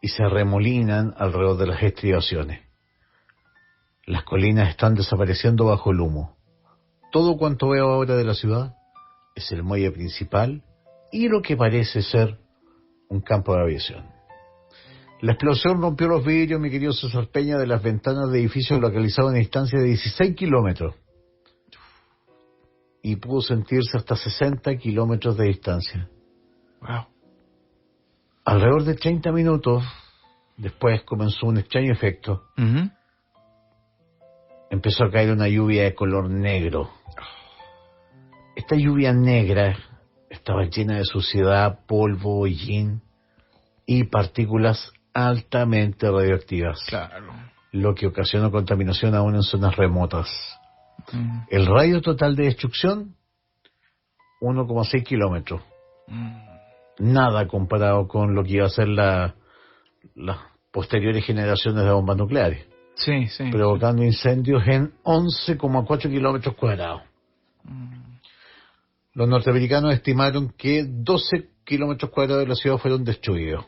y se remolinan alrededor de las estribaciones. Las colinas están desapareciendo bajo el humo. Todo cuanto veo ahora de la ciudad es el muelle principal y lo que parece ser un campo de aviación. La explosión rompió los vidrios, mi querido César Peña, de las ventanas de edificios localizados en distancia de 16 kilómetros. Y pudo sentirse hasta 60 kilómetros de distancia. Wow. Alrededor de 30 minutos después comenzó un extraño efecto. Empezó a caer una lluvia de color negro. Esta lluvia negra estaba llena de suciedad, polvo, hollín y partículas altamente radioactivas. Claro. Lo que ocasionó contaminación aún en zonas remotas. El radio total de destrucción, 1,6 kilómetros. Nada comparado con lo que iba a ser las posteriores generaciones de bombas nucleares. Sí. Provocando incendios en 11,4 kilómetros cuadrados. Los norteamericanos estimaron que 12 kilómetros cuadrados de la ciudad fueron destruidos.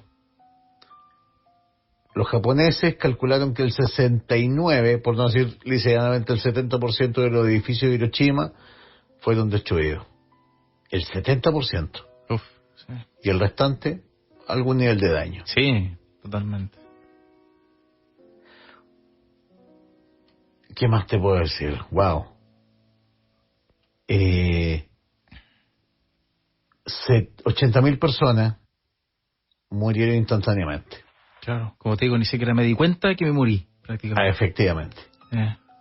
Los japoneses calcularon que el 69, por no decir ligeramente el 70% de los edificios de Hiroshima fueron destruidos. El 70%. Uf, sí. Y el restante, algún nivel de daño. Sí, totalmente. ¿Qué más te puedo decir? Wow. 80.000 personas murieron instantáneamente. Claro, como te digo, ni siquiera me di cuenta que me morí, prácticamente. Efectivamente.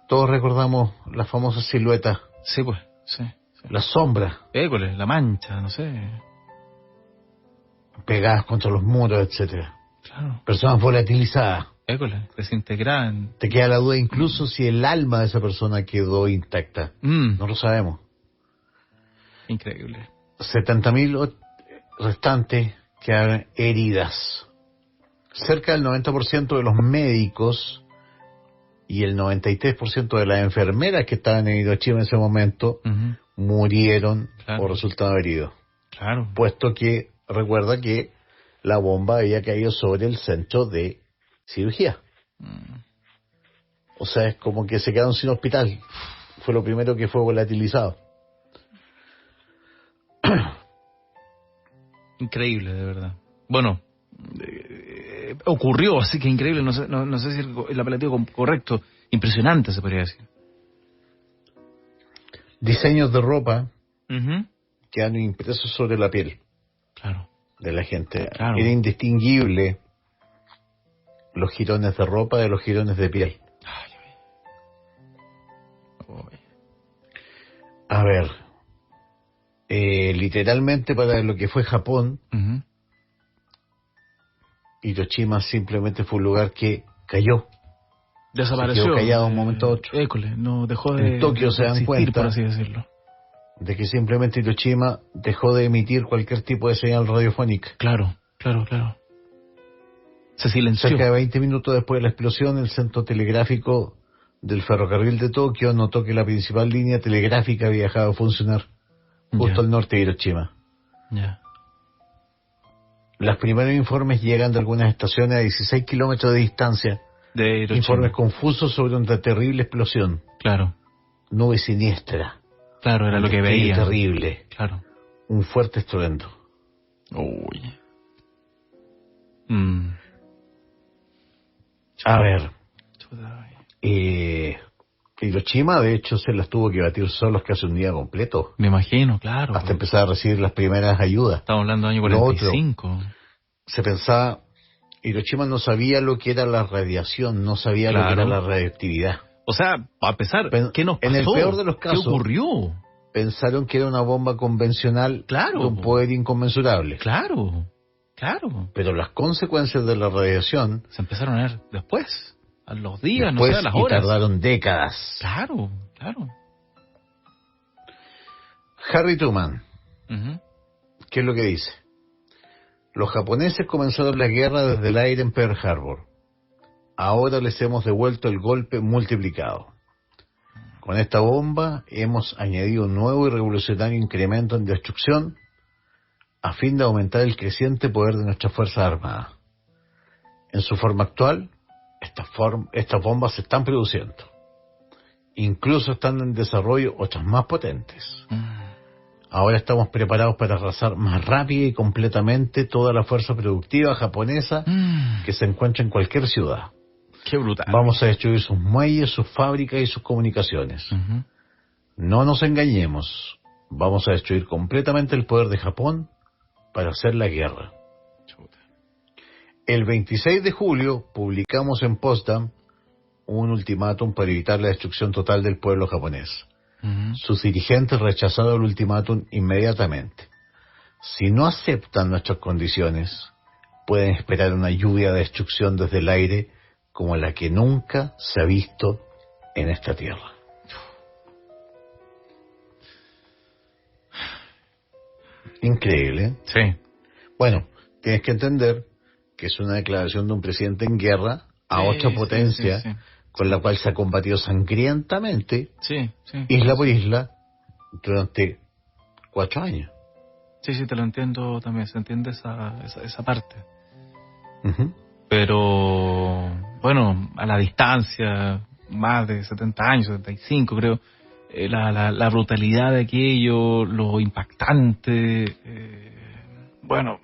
Todos recordamos las famosas siluetas. Sí, pues, sí. Las sombras. École, la mancha, no sé. Pegadas contra los muros, etcétera. Claro. Personas volatilizadas. École, desintegradas. Te queda la duda incluso si el alma de esa persona quedó intacta. No lo sabemos. Increíble. 70.000 restantes quedaron heridas. Cerca del 90% de los médicos y el 93% de las enfermeras que estaban en Hiroshima en ese momento murieron por resultado heridos. Claro. Puesto que, recuerda que la bomba había caído sobre el centro de cirugía. O sea, es como que se quedaron sin hospital. Fue lo primero que fue volatilizado. Increíble, de verdad. Bueno, ocurrió, así que increíble, no sé si el apelativo correcto, impresionante se podría decir. Diseños de ropa Uh-huh. que han impresos sobre la piel Claro, de la gente. claro. Era indistinguible los jirones de ropa de los jirones de piel. Ay, ay. A ver, literalmente para lo que fue Japón, Uh-huh. Hiroshima simplemente fue un lugar que cayó. Desapareció. Se quedó callado un momento a otro. École, no dejó de, En Tokio se dan existir, cuenta por así decirlo. de que simplemente Hiroshima dejó de emitir cualquier tipo de señal radiofónica. Claro. Se silenció. Cerca de 20 minutos después de la explosión, el centro telegráfico del ferrocarril de Tokio notó que la principal línea telegráfica había dejado de funcionar justo al norte de Hiroshima. Ya. Los primeros informes llegan de algunas estaciones a 16 kilómetros de distancia. De Hiroshima. Informes confusos sobre una terrible explosión. Claro, Nube siniestra. era lo que Destello veía. terrible. Claro. Un fuerte estruendo. Uy. A ver. Chuta. Hiroshima, de hecho, se las tuvo que batir solos casi un día completo. Me imagino, claro. Hasta empezar a recibir las primeras ayudas. Estamos hablando del año Lo 45. Se pensaba, Hiroshima no sabía lo que era la radiación, no sabía lo que era la radioactividad. O sea, a pesar, ¿qué nos pasó? En el peor de los casos, ¿qué ocurrió? Pensaron que era una bomba convencional de un poder inconmensurable. Claro. Pero las consecuencias de la radiación se empezaron a ver después, a los días, después, no sé, a las horas. Y tardaron décadas. Claro. Harry Truman, Uh-huh. ¿qué es lo que dice? Los japoneses comenzaron la guerra desde el aire en Pearl Harbor. Ahora les hemos devuelto el golpe multiplicado. Con esta bomba hemos añadido un nuevo y revolucionario incremento en destrucción a fin de aumentar el creciente poder de nuestras Fuerzas Armadas. En su forma actual, estas bombas se están produciendo. Incluso están en desarrollo otras más potentes. Ahora estamos preparados para arrasar más rápida y completamente toda la fuerza productiva japonesa que se encuentra en cualquier ciudad. Qué brutal. Vamos a destruir sus muelles, sus fábricas y sus comunicaciones. Uh-huh. No nos engañemos. Vamos a destruir completamente el poder de Japón para hacer la guerra. Chuta. El 26 de julio publicamos en Potsdam un ultimátum para evitar la destrucción total del pueblo japonés. Uh-huh. Sus dirigentes rechazaron el ultimátum inmediatamente. Si no aceptan nuestras condiciones, pueden esperar una lluvia de destrucción desde el aire como la que nunca se ha visto en esta tierra. Increíble, ¿eh? Sí. Bueno, tienes que entender que es una declaración de un presidente en guerra a otra potencia sí. con la cual se ha combatido sangrientamente Sí. isla por isla durante 4 años. Sí, te lo entiendo también, se entiende esa parte. Uh-huh. Pero, bueno, a la distancia, más de 70 años, 75 creo, la brutalidad de aquello, lo impactante, bueno,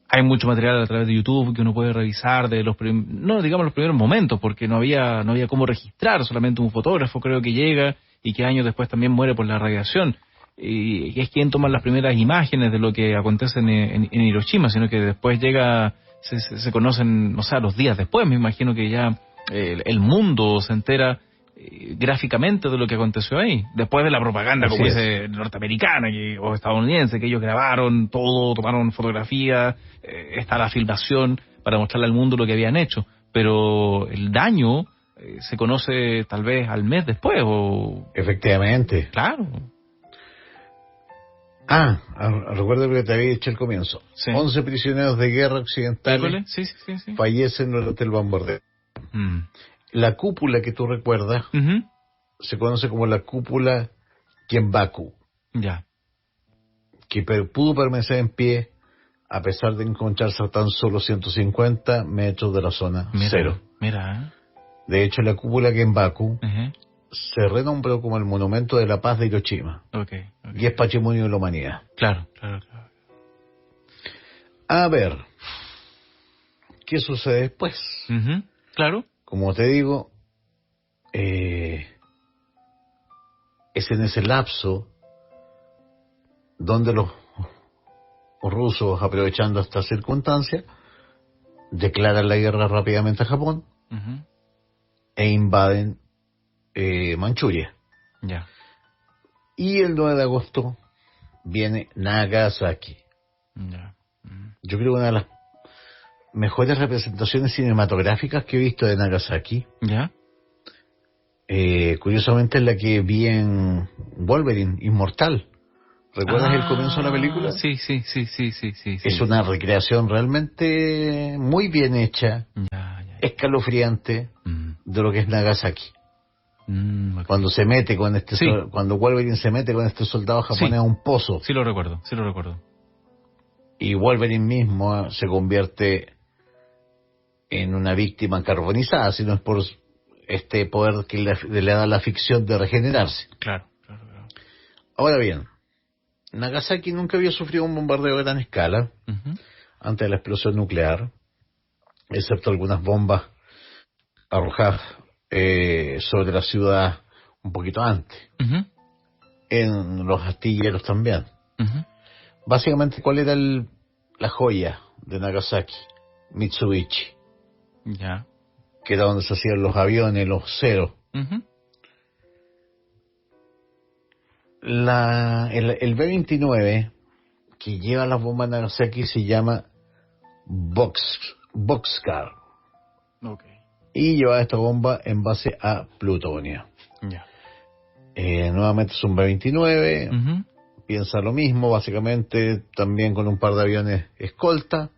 hay mucho material a través de YouTube que uno puede revisar de los no digamos los primeros momentos, porque no había cómo registrar, solamente un fotógrafo creo que llega y que años después también muere por la radiación. Y es quien toma las primeras imágenes de lo que acontece en Hiroshima, sino que después llega, se conocen, o sea, los días después, me imagino que ya el mundo se entera gráficamente de lo que aconteció ahí, después de la propaganda, Así como es. dice, norteamericana o estadounidense, que ellos grabaron todo, tomaron fotografías, está la filmación para mostrarle al mundo lo que habían hecho, pero el daño se conoce tal vez al mes después, o... Efectivamente. Claro. Recuerda lo que te había dicho al comienzo. Sí. 11 prisioneros de guerra occidentales Sí. fallecen durante el bombardeo. La cúpula que tú recuerdas Uh-huh. se conoce como la cúpula Kenbaku, Ya. que pudo permanecer en pie a pesar de encontrarse a tan solo 150 metros de la zona cero. Mira. De hecho, la cúpula Kenbaku Uh-huh. se renombró como el Monumento de la Paz de Hiroshima Okay. y es patrimonio de la humanidad. Claro. A ver, ¿qué sucede después? Claro. Como te digo, es en ese lapso donde los rusos, aprovechando esta circunstancia, declaran la guerra rápidamente a Japón e invaden Manchuria. Ya. Y el 9 de agosto viene Nagasaki. Ya. Yo creo que una de las mejores representaciones cinematográficas que he visto de Nagasaki. Ya. Curiosamente es la que vi en Wolverine, Inmortal. ¿Recuerdas el comienzo de la película? Sí. Es una recreación realmente muy bien hecha, Ya. escalofriante, de lo que es Nagasaki. Okay. Cuando se mete con Sí. cuando Wolverine se mete con este soldado japonés a un pozo. Sí lo recuerdo. Y Wolverine mismo se convierte en una víctima carbonizada, si no es por este poder que le da la ficción de regenerarse. Claro. Ahora bien, Nagasaki nunca había sufrido un bombardeo a gran escala antes de la explosión nuclear, excepto algunas bombas arrojadas sobre la ciudad un poquito antes, en los astilleros también. Básicamente, ¿cuál era la joya de Nagasaki? Mitsubishi. Ya. Que era donde se hacían los aviones, los Zero. El B-29 que lleva las bombas Nagasaki se llama Boxcar. Okay. Y lleva esta bomba en base a plutonio. Ya. Nuevamente es un B-29. Piensa lo mismo, básicamente, también con un par de aviones escolta.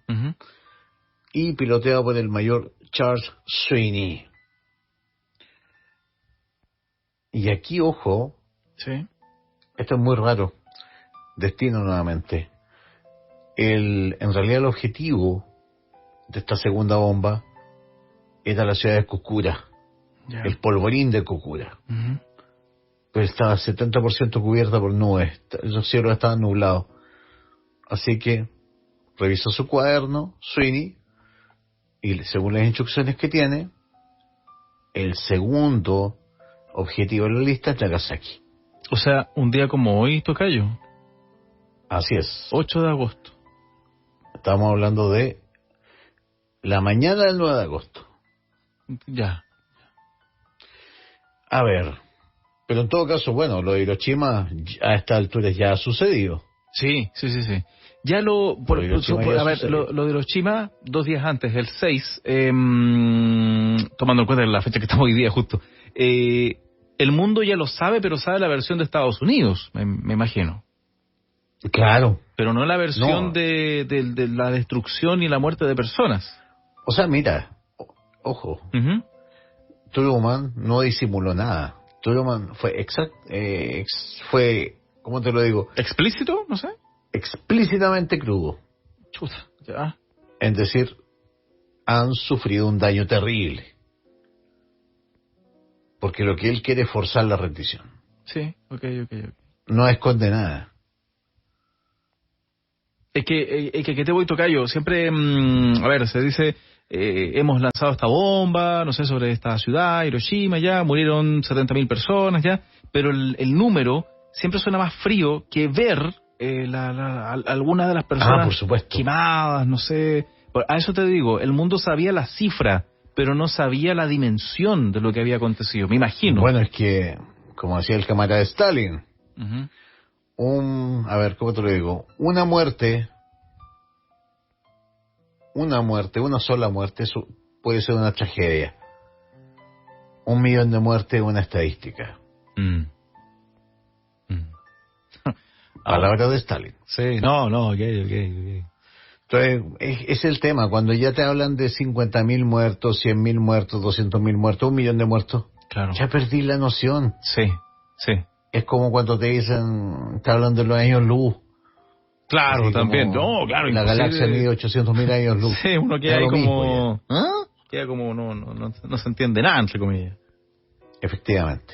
Y piloteado por el mayor Charles Sweeney. Y aquí, ojo, Sí. esto es muy raro. Destino nuevamente. En realidad el objetivo de esta segunda bomba era la ciudad de Kokura, el polvorín de Kokura. Pero estaba 70% cubierta por nubes, los cielos estaban nublados. Así que revisó su cuaderno, Sweeney, y según las instrucciones que tiene, el segundo objetivo de la lista es Nagasaki. O sea, un día como hoy, tocayo. Así es. 8 de agosto. Estamos hablando de la mañana del 9 de agosto. Ya. A ver, pero en todo caso, bueno, lo de Hiroshima a esta altura ya ha sucedido. Sí. Ya lo de Hiroshima, 2 días antes, el 6, tomando en cuenta la fecha que estamos hoy día justo, el mundo ya lo sabe, pero sabe la versión de Estados Unidos, me imagino. Claro. Pero no la versión de la destrucción y la muerte de personas. O sea, mira, ojo, Truman no disimuló nada. Truman fue fue, ¿cómo te lo digo? ¿Explícito? No sé. Explícitamente crudo. Chuta, ya. Es decir, han sufrido un daño terrible. Porque lo que él quiere es forzar la rendición. Sí, ok. No esconde nada. Es que te voy, tocayo. Siempre, a ver, se dice, hemos lanzado esta bomba, no sé, sobre esta ciudad, Hiroshima, ya, murieron 70.000 personas, ya, pero el número siempre suena más frío que ver algunas de las personas por supuesto, quemadas, no sé. A eso te digo, el mundo sabía la cifra, pero no sabía la dimensión de lo que había acontecido, me imagino. Bueno, es que, como decía el camarada Stalin, a ver, ¿cómo te lo digo? Una sola muerte, eso puede ser una tragedia. 1.000.000 de muertes es una estadística. Palabra de Stalin. Sí, no, ok. Entonces, es el tema, cuando ya te hablan de 50.000 muertos, 100.000 muertos, 200.000 muertos, 1.000.000 de muertos, claro, ya perdí la noción. Sí. Es como cuando te dicen, te hablan de los años luz. Claro, así también. No, claro. La galaxia mide 800.000 años luz. Sí, uno queda ahí como... Mismo, queda como no se entiende nada, entre comillas. Efectivamente.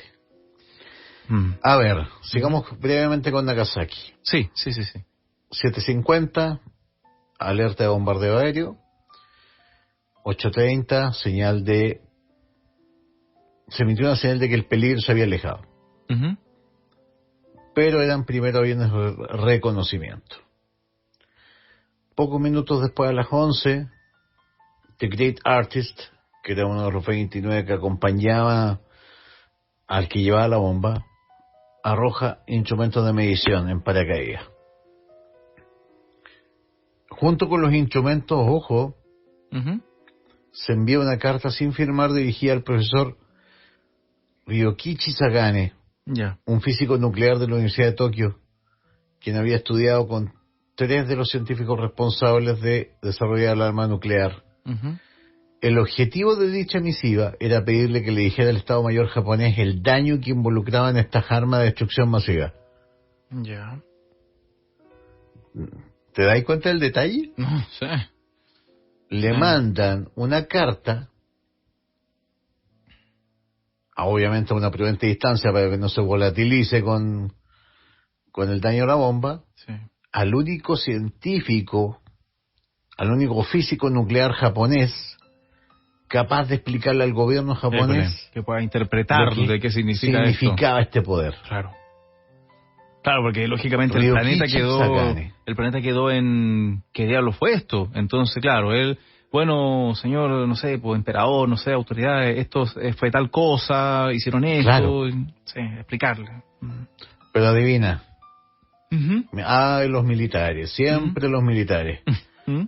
A ver, sigamos brevemente con Nagasaki. Sí. 7:50, alerta de bombardeo aéreo. 8:30, se emitió una señal de que el peligro se había alejado. Ujú. Pero eran primero aviones de reconocimiento. Pocos minutos después, a las 11, The Great Artist, que era uno de los 29 que acompañaba al que llevaba la bomba, arroja instrumentos de medición en paracaídas. Junto con los instrumentos, ojo, Ujú. se envía una carta sin firmar dirigida al profesor Ryokichi Sagane, Ya. un físico nuclear de la Universidad de Tokio, quien había estudiado con 3 de los científicos responsables de desarrollar el arma nuclear. Ujú. El objetivo de dicha misiva era pedirle que le dijera al Estado Mayor japonés el daño que involucraban estas armas de destrucción masiva. Ya. ¿Te das cuenta del detalle? No sé. Le mandan una carta, obviamente a una prudente distancia para que no se volatilice con el daño a la bomba, Sí. al único científico, al único físico nuclear japonés capaz de explicarle al gobierno japonés Que pueda interpretar lo que de qué significa significaba este poder. Claro. Claro, porque lógicamente Ryokichi Sagane. el planeta quedó en ¿qué diablo fue esto? Entonces, claro, él, bueno, señor, no sé, pues emperador, no sé, autoridades, esto fue tal cosa, hicieron esto, Claro. sí, explicarle. Pero adivina, Ujú. los militares, siempre los militares. Ujú.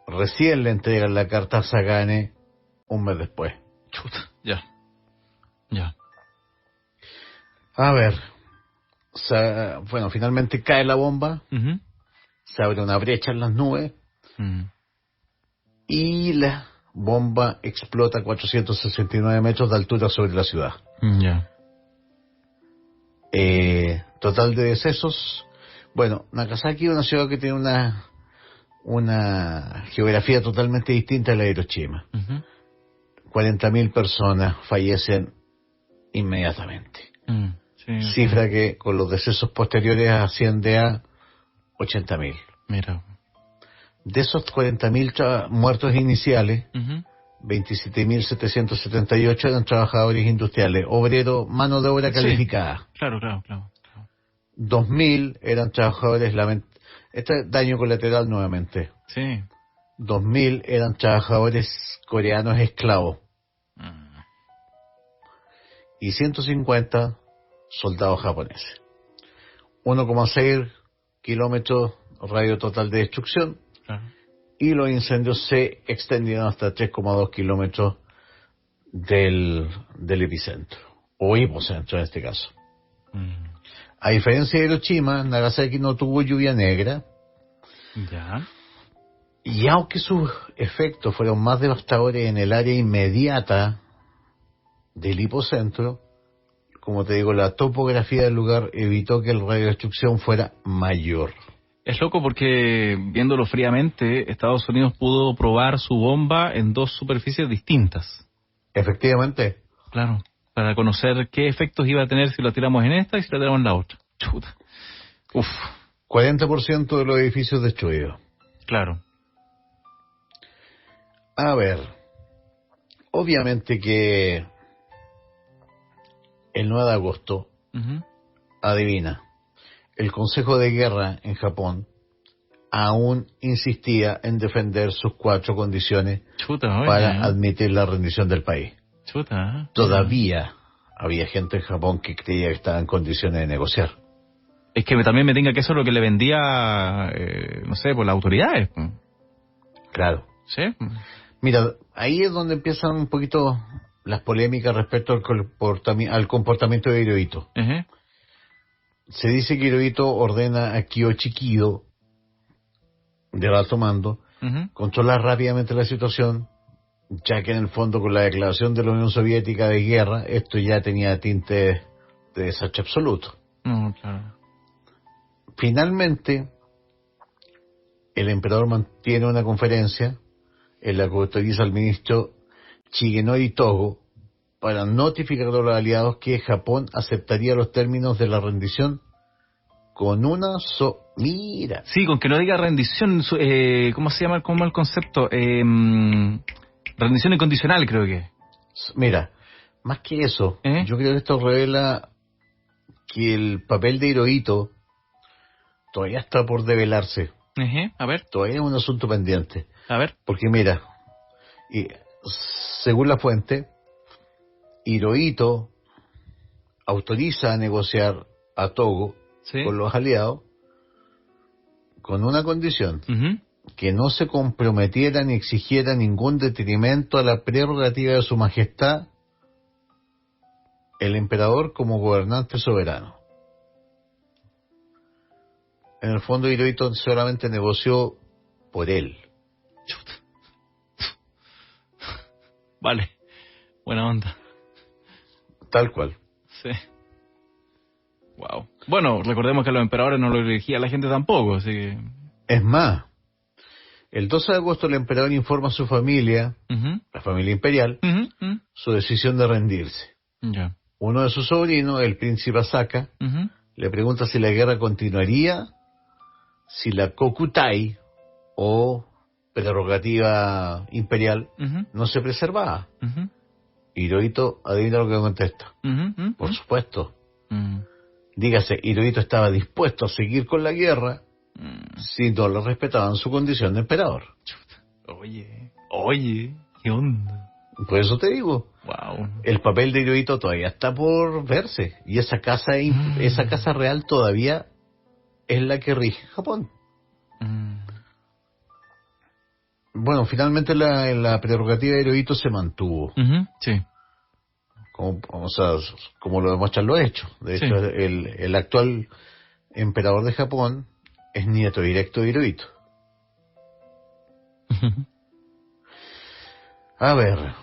Recién le entregan la carta a Sagane un mes después. Chuta, ya. Ya. A ver, bueno, finalmente cae la bomba, Ujú. se abre una brecha en las nubes Mm. y la bomba explota a 469 metros de altura sobre la ciudad. Ya. Total de decesos. Bueno, Nagasaki es una ciudad que tiene una geografía totalmente distinta a la de Hiroshima. Ujú. 40.000 personas fallecen inmediatamente. Sí, Cifra que con los decesos posteriores asciende a 80.000. mira. De esos 40.000 muertos iniciales, Ujú. 27.778 eran trabajadores industriales, obreros, mano de obra Sí. calificada. Claro. 2.000 eran trabajadores, este es daño colateral nuevamente. Sí. 2.000 eran trabajadores coreanos esclavos Mm. y 150 soldados japoneses. 1,6 kilómetros radio total de destrucción, Claro. y los incendios se extendieron hasta 3,2 kilómetros del epicentro, o hipocentro en este caso. Mm. A diferencia de Hiroshima, Nagasaki no tuvo lluvia negra, Ya. y aunque sus efectos fueron más devastadores en el área inmediata del hipocentro, como te digo, la topografía del lugar evitó que el radio de destrucción fuera mayor. Es loco porque, viéndolo fríamente, Estados Unidos pudo probar su bomba en 2 superficies distintas. Efectivamente, Claro. Para conocer qué efectos iba a tener si lo tiramos en esta y si lo tiramos en la otra. Chuta. Uf. 40% de los edificios destruidos. Claro. A ver, obviamente que el 9 de agosto, Ujú. adivina, el Consejo de Guerra en Japón aún insistía en defender sus 4 condiciones Chuta, oye. para admitir la rendición del país. Chuta. Todavía había gente en Japón que creía que estaba en condiciones de negociar. Es que también me tenga que eso es lo que le vendía, no sé, por las autoridades. Claro. ¿Sí? Mira, ahí es donde empiezan un poquito las polémicas respecto al comportamiento de Hirohito. Ujú. Se dice que Hirohito ordena a Kiyoshi Kido, del alto mando, Ujú. controlar rápidamente la situación, ya que en el fondo con la declaración de la Unión Soviética de guerra, esto ya tenía tinte de desastre absoluto. No, claro. Finalmente, el emperador mantiene una conferencia en la que autoriza al ministro Shigenori Togo para notificar a los aliados que Japón aceptaría los términos de la rendición con una mira. Sí, con que no diga rendición, ¿cómo se llama el concepto? Rendición incondicional, creo que. Mira, más que eso, ¿Eh? yo creo que esto revela que el papel de Hirohito todavía está por develarse. A ver, Todavía es un asunto pendiente. a ver. Porque mira, y, según la fuente, Hirohito autoriza a negociar a Togo Sí. con los aliados con una condición, Ujú. que no se comprometiera ni exigiera ningún detrimento a la prerrogativa de su majestad, el emperador como gobernante soberano. En el fondo Hirohito solamente negoció por él. Chuta. Vale, buena onda. Tal cual. Sí. Wow. Bueno, recordemos que a los emperadores no lo elegía la gente tampoco, así que... Es más, el 12 de agosto el emperador informa a su familia, Ujú, la familia imperial, ujú, ujú. su decisión de rendirse. Ya. Uno de sus sobrinos, el príncipe Asaka, Ujú, le pregunta si la guerra continuaría, si la Kokutai, o prerrogativa imperial, ujú, no se preservaba. ujú, Hirohito, adivina lo que contesta. ujú, ujú, Por supuesto. ujú. Dígase, Hirohito estaba dispuesto a seguir con la guerra si no le respetaban su condición de emperador. Oye, ¿qué onda? Por eso te digo, Wow. el papel de Hirohito todavía está por verse. Y esa casa real todavía es la que rige Japón. Bueno, finalmente la prerrogativa de Hirohito se mantuvo. Sí. Como lo demuestran los hechos. De Sí. hecho, el actual emperador de Japón es nieto directo de Hirohito. A ver.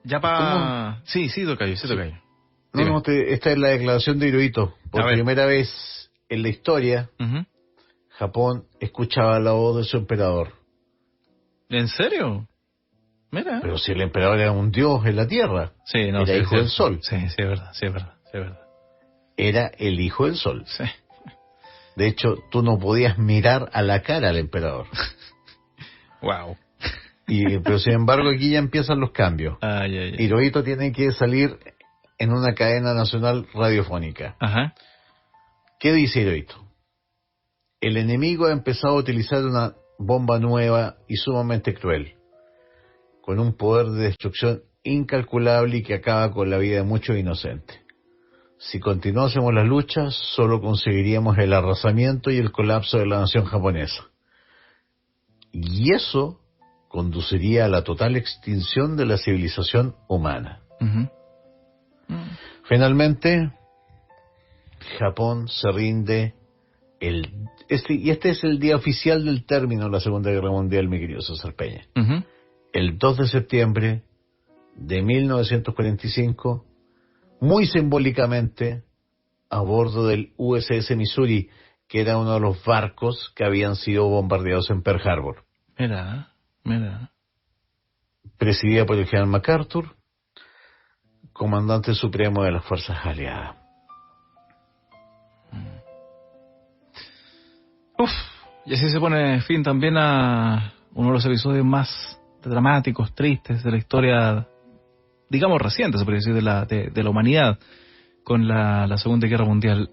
Ya para... Sí, tocayo, sí, tocayo. Esta es la declaración de Hirohito. Por primera vez en la historia, Japón escuchaba la voz de su emperador. ¿En serio? Mira. Pero si el emperador era un dios en la tierra, sí, no, era hijo del sol. Sí, es verdad. Era el hijo del sol. Sí. De hecho, tú no podías mirar a la cara al emperador. Wow. Pero sin embargo aquí ya empiezan los cambios. Hirohito tiene que salir en una cadena nacional radiofónica. Ajá. ¿Qué dice Hirohito? El enemigo ha empezado a utilizar una bomba nueva y sumamente cruel, con un poder de destrucción incalculable y que acaba con la vida de muchos inocentes. Si continuásemos las luchas, solo conseguiríamos el arrasamiento y el colapso de la nación japonesa. Y eso conduciría a la total extinción de la civilización humana. Finalmente, Japón se rinde y este es el día oficial del término de la Segunda Guerra Mundial, mi querido César Peña. El 2 de septiembre de 1945, muy simbólicamente, a bordo del USS Missouri, que era uno de los barcos que habían sido bombardeados en Pearl Harbor. Mira. Presidida por el general MacArthur, comandante supremo de las fuerzas aliadas. Y así se pone fin también a uno de los episodios más dramáticos, tristes de la historia, digamos reciente, se podría decir, de la humanidad, con la Segunda Guerra Mundial.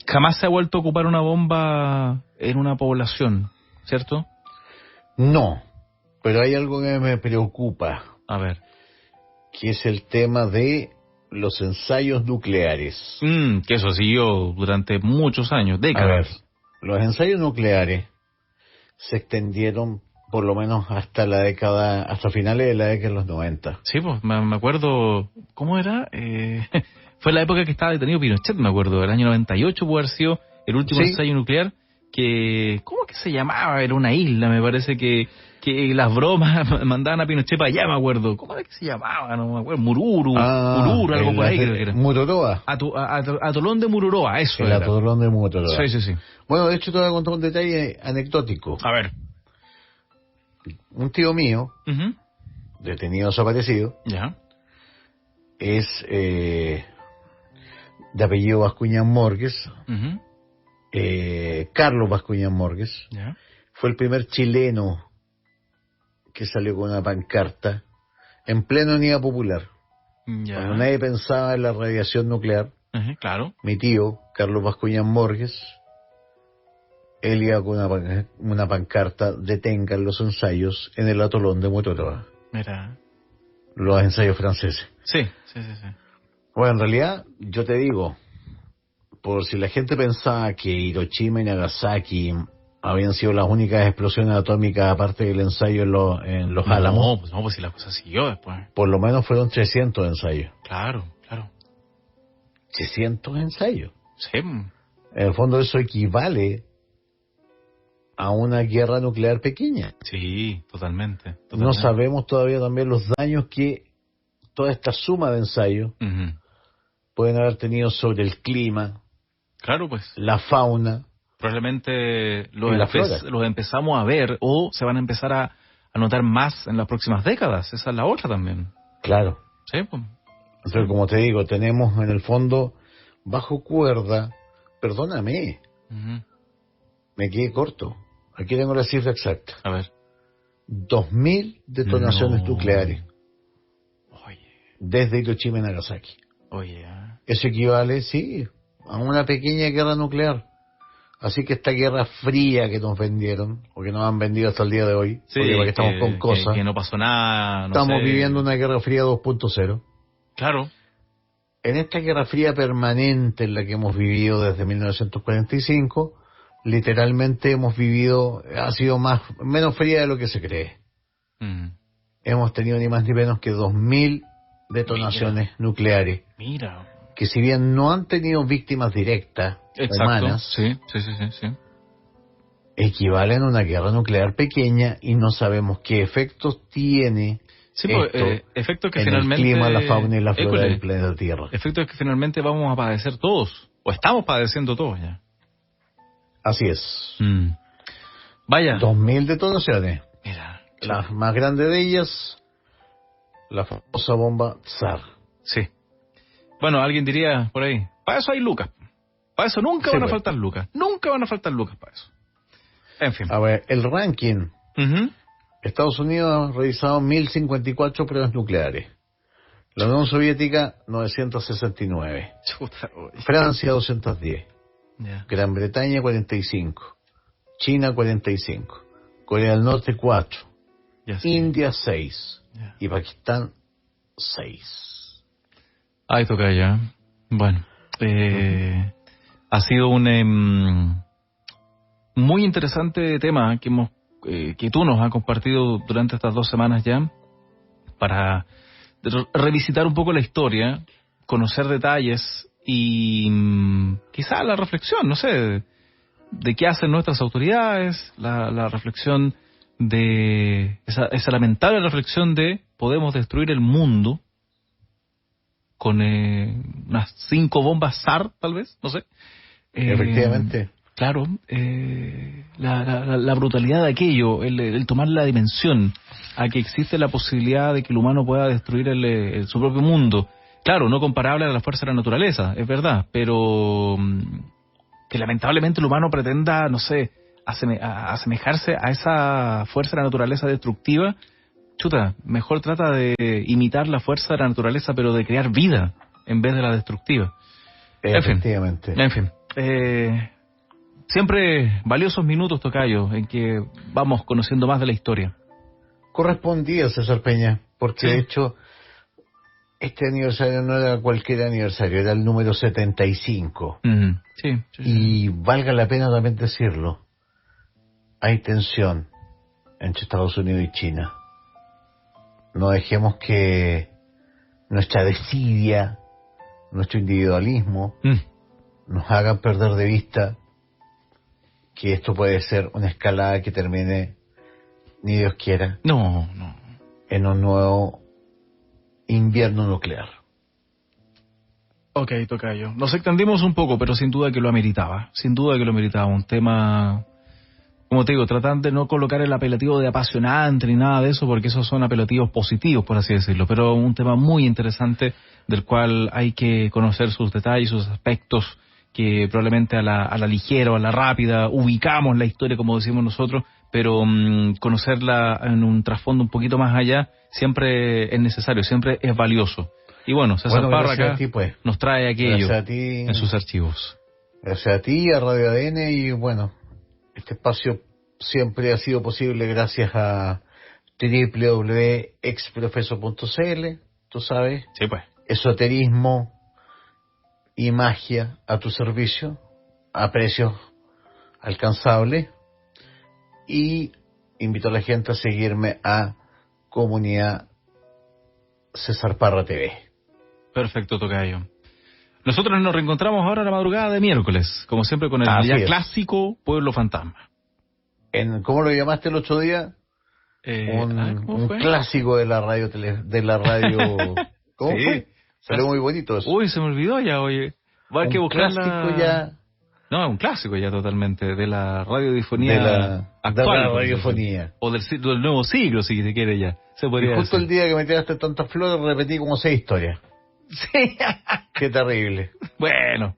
Jamás se ha vuelto a ocupar una bomba en una población, ¿cierto? No, pero hay algo que me preocupa. A ver. Que es el tema de los ensayos nucleares. Que eso siguió durante muchos años, décadas. A ver, los ensayos nucleares se extendieron por lo menos hasta finales de la década de los 90. Sí, pues me acuerdo, ¿cómo era? Fue la época que estaba detenido Pinochet, me acuerdo, el año 98 pudo haber sido el último ensayo nuclear, que, ¿cómo que se llamaba? Era una isla, me parece que las bromas mandaban a Pinochet para allá, me acuerdo. ¿Cómo era que se llamaba? No me acuerdo. Mururu, algo por ahí creo que era. Mururoa. Atolón de Mururoa, eso el era. Atolón de Mururoa. Sí. Bueno, de hecho te voy a contar un detalle anecdótico. A ver. Un tío mío, detenido desaparecido, ya, es de apellido Bascuñán Morgues, Ujú. Carlos Bascuñán Morgues, Ya. fue el primer chileno que salió con una pancarta en plena unidad popular. Ya. Cuando nadie pensaba en la radiación nuclear, Ujú, claro. mi tío, Carlos Bascuñán Morgues, él iba con una pancarta: detengan los ensayos en el atolón de Motorola, Mira. los ensayos franceses. Sí, sí, sí, sí. Bueno, en realidad, yo te digo, por si la gente pensaba que Hiroshima y Nagasaki habían sido las únicas explosiones atómicas aparte del ensayo en los Álamos, No, pues si la cosa siguió después. por lo menos fueron 300 ensayos. Claro, claro. 300 ensayos. Sí. En el fondo eso equivale a una guerra nuclear pequeña. Sí, totalmente. No Totalmente. sabemos todavía también los daños que toda esta suma de ensayos Ujú. pueden haber tenido sobre el clima, Claro, pues. la fauna Probablemente y la flora. los empezamos a ver o se van a empezar a notar más en las próximas décadas. Esa es la otra también. Claro. Sí, pues. Entonces, como te digo, tenemos en el fondo bajo cuerda, perdóname, Ujú. me quedé corto. Aquí tengo la cifra exacta. A ver. 2.000 detonaciones No. nucleares Oye, desde Hiroshima y Nagasaki. oye. Ah. Eso equivale, sí, a una pequeña guerra nuclear. Así que esta guerra fría que nos vendieron, o que nos han vendido hasta el día de hoy, Sí, porque para que estamos con que, cosas, que no pasó nada. No estamos sé. viviendo una guerra fría 2.0. Claro. En esta guerra fría permanente en la que hemos vivido desde 1945, literalmente hemos vivido, ha sido menos fría de lo que se cree. Mm. Hemos tenido ni más ni menos que 2.000 detonaciones nucleares, Mira. que si bien no han tenido víctimas directas, Exacto. humanas, Sí, sí, sí, sí, sí. equivalen a una guerra nuclear pequeña y no sabemos qué efectos tiene Sí, pues, esto efectos que en finalmente... el clima, la fauna y la flora École, del planeta Tierra. efectos que finalmente vamos a padecer todos, o estamos padeciendo todos ya. Así es. Mm. Vaya. 2.000 detonaciones. Mira. La más grande de ellas, la famosa bomba Tsar. Sí. Bueno, alguien diría por ahí, para eso hay lucas. Para eso nunca Sí, van a pues. faltar lucas. Nunca van a faltar lucas para eso. En fin. A ver, el ranking. Ujú. Estados Unidos ha realizado 1.054 pruebas nucleares. La Unión Soviética, 969. Chuta, oye. Francia, 210. Ya. Gran Bretaña, 45. China, 45. Corea del Norte, 4. Ya sé. India, 6. Ya. Y Pakistán, 6. Ahí toca ya. Bueno. Ha sido un muy interesante tema que tú nos has compartido durante estas 2 semanas ya, para revisitar un poco la historia, conocer detalles y quizá la reflexión, no sé, de qué hacen nuestras autoridades, la reflexión de esa lamentable reflexión de podemos destruir el mundo con unas 5 bombas SAR, tal vez, no sé. Efectivamente. Claro, la brutalidad de aquello, el tomar la dimensión a que existe la posibilidad de que el humano pueda destruir su propio mundo. Claro, no comparable a la fuerza de la naturaleza, es verdad, pero que lamentablemente el humano pretenda, no sé, asemejarse a esa fuerza de la naturaleza destructiva. Chuta, mejor trata de imitar la fuerza de la naturaleza, pero de crear vida en vez de la destructiva. Efectivamente. En fin. Siempre valiosos minutos, tocayo, en que vamos conociendo más de la historia. Correspondía, César Peña, porque Sí. de hecho este aniversario no era cualquier aniversario, era el número 75. Sí, sí, sí. Y valga la pena también decirlo, hay tensión entre Estados Unidos y China. No dejemos que nuestra desidia, nuestro individualismo, nos hagan perder de vista que esto puede ser una escalada que termine, ni Dios quiera, No. en un nuevo invierno nuclear. Ok, tocayo. Nos extendimos un poco, pero sin duda que lo ameritaba. Sin duda que lo ameritaba. Un tema como te digo, tratan de no colocar el apelativo de apasionante ni nada de eso, porque esos son apelativos positivos, por así decirlo, pero un tema muy interesante del cual hay que conocer sus detalles, sus aspectos, que probablemente a la ligera o a la rápida ubicamos la historia, como decimos nosotros, pero conocerla en un trasfondo un poquito más allá siempre es necesario, siempre es valioso. Y bueno, César Parra acá ti, pues. nos trae aquello Gracias a ti, en sus archivos. Gracias a ti, a Radio ADN, y bueno, este espacio siempre ha sido posible gracias a www.exprofeso.cl, tú sabes, Sí, pues. esoterismo y magia a tu servicio, a precios alcanzables, y invito a la gente a seguirme a Comunidad César Parra TV. Perfecto, tocayo. Nosotros nos reencontramos ahora a la madrugada de miércoles, como siempre con el Así ya es. clásico Pueblo Fantasma. ¿Cómo lo llamaste el otro día? ¿Cómo Un fue? clásico de la radio, de la radio. ¿Cómo Sí. fue? Salió muy bonito eso. Uy, se me olvidó ya, oye. Va a haber que Un buscarla. clásico ya No, es un clásico ya totalmente, de la radiodifonía de la actual. por radiofonía. decirlo. O del nuevo siglo, si se quiere ya. Se Y podría justo decir. el día que me tiraste tantas flores repetí como 6 historias. Sí. Qué terrible. Bueno.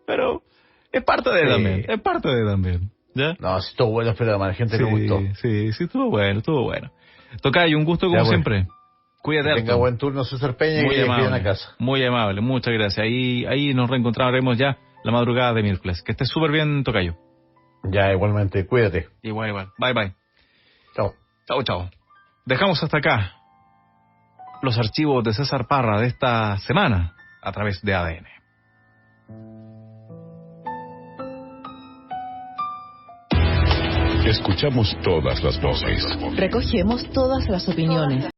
Pero es parte de Sí. también, es parte de también. ¿Ya? No, si estuvo bueno, pero a la gente le gustó. Sí, estuvo bueno. Tocayo, un gusto como Ya, bueno. siempre. Cuídate Que tenga harto. buen turno César Peña, Muy y que les amable, a casa. muy amable, muchas gracias. Ahí nos reencontraremos ya la madrugada de miércoles. Que estés súper bien, tocayo. Ya, igualmente, cuídate. Igual. Bye. Chao. Chao. Dejamos hasta acá los archivos de César Parra de esta semana a través de ADN. Escuchamos todas las voces. Recogemos todas las opiniones.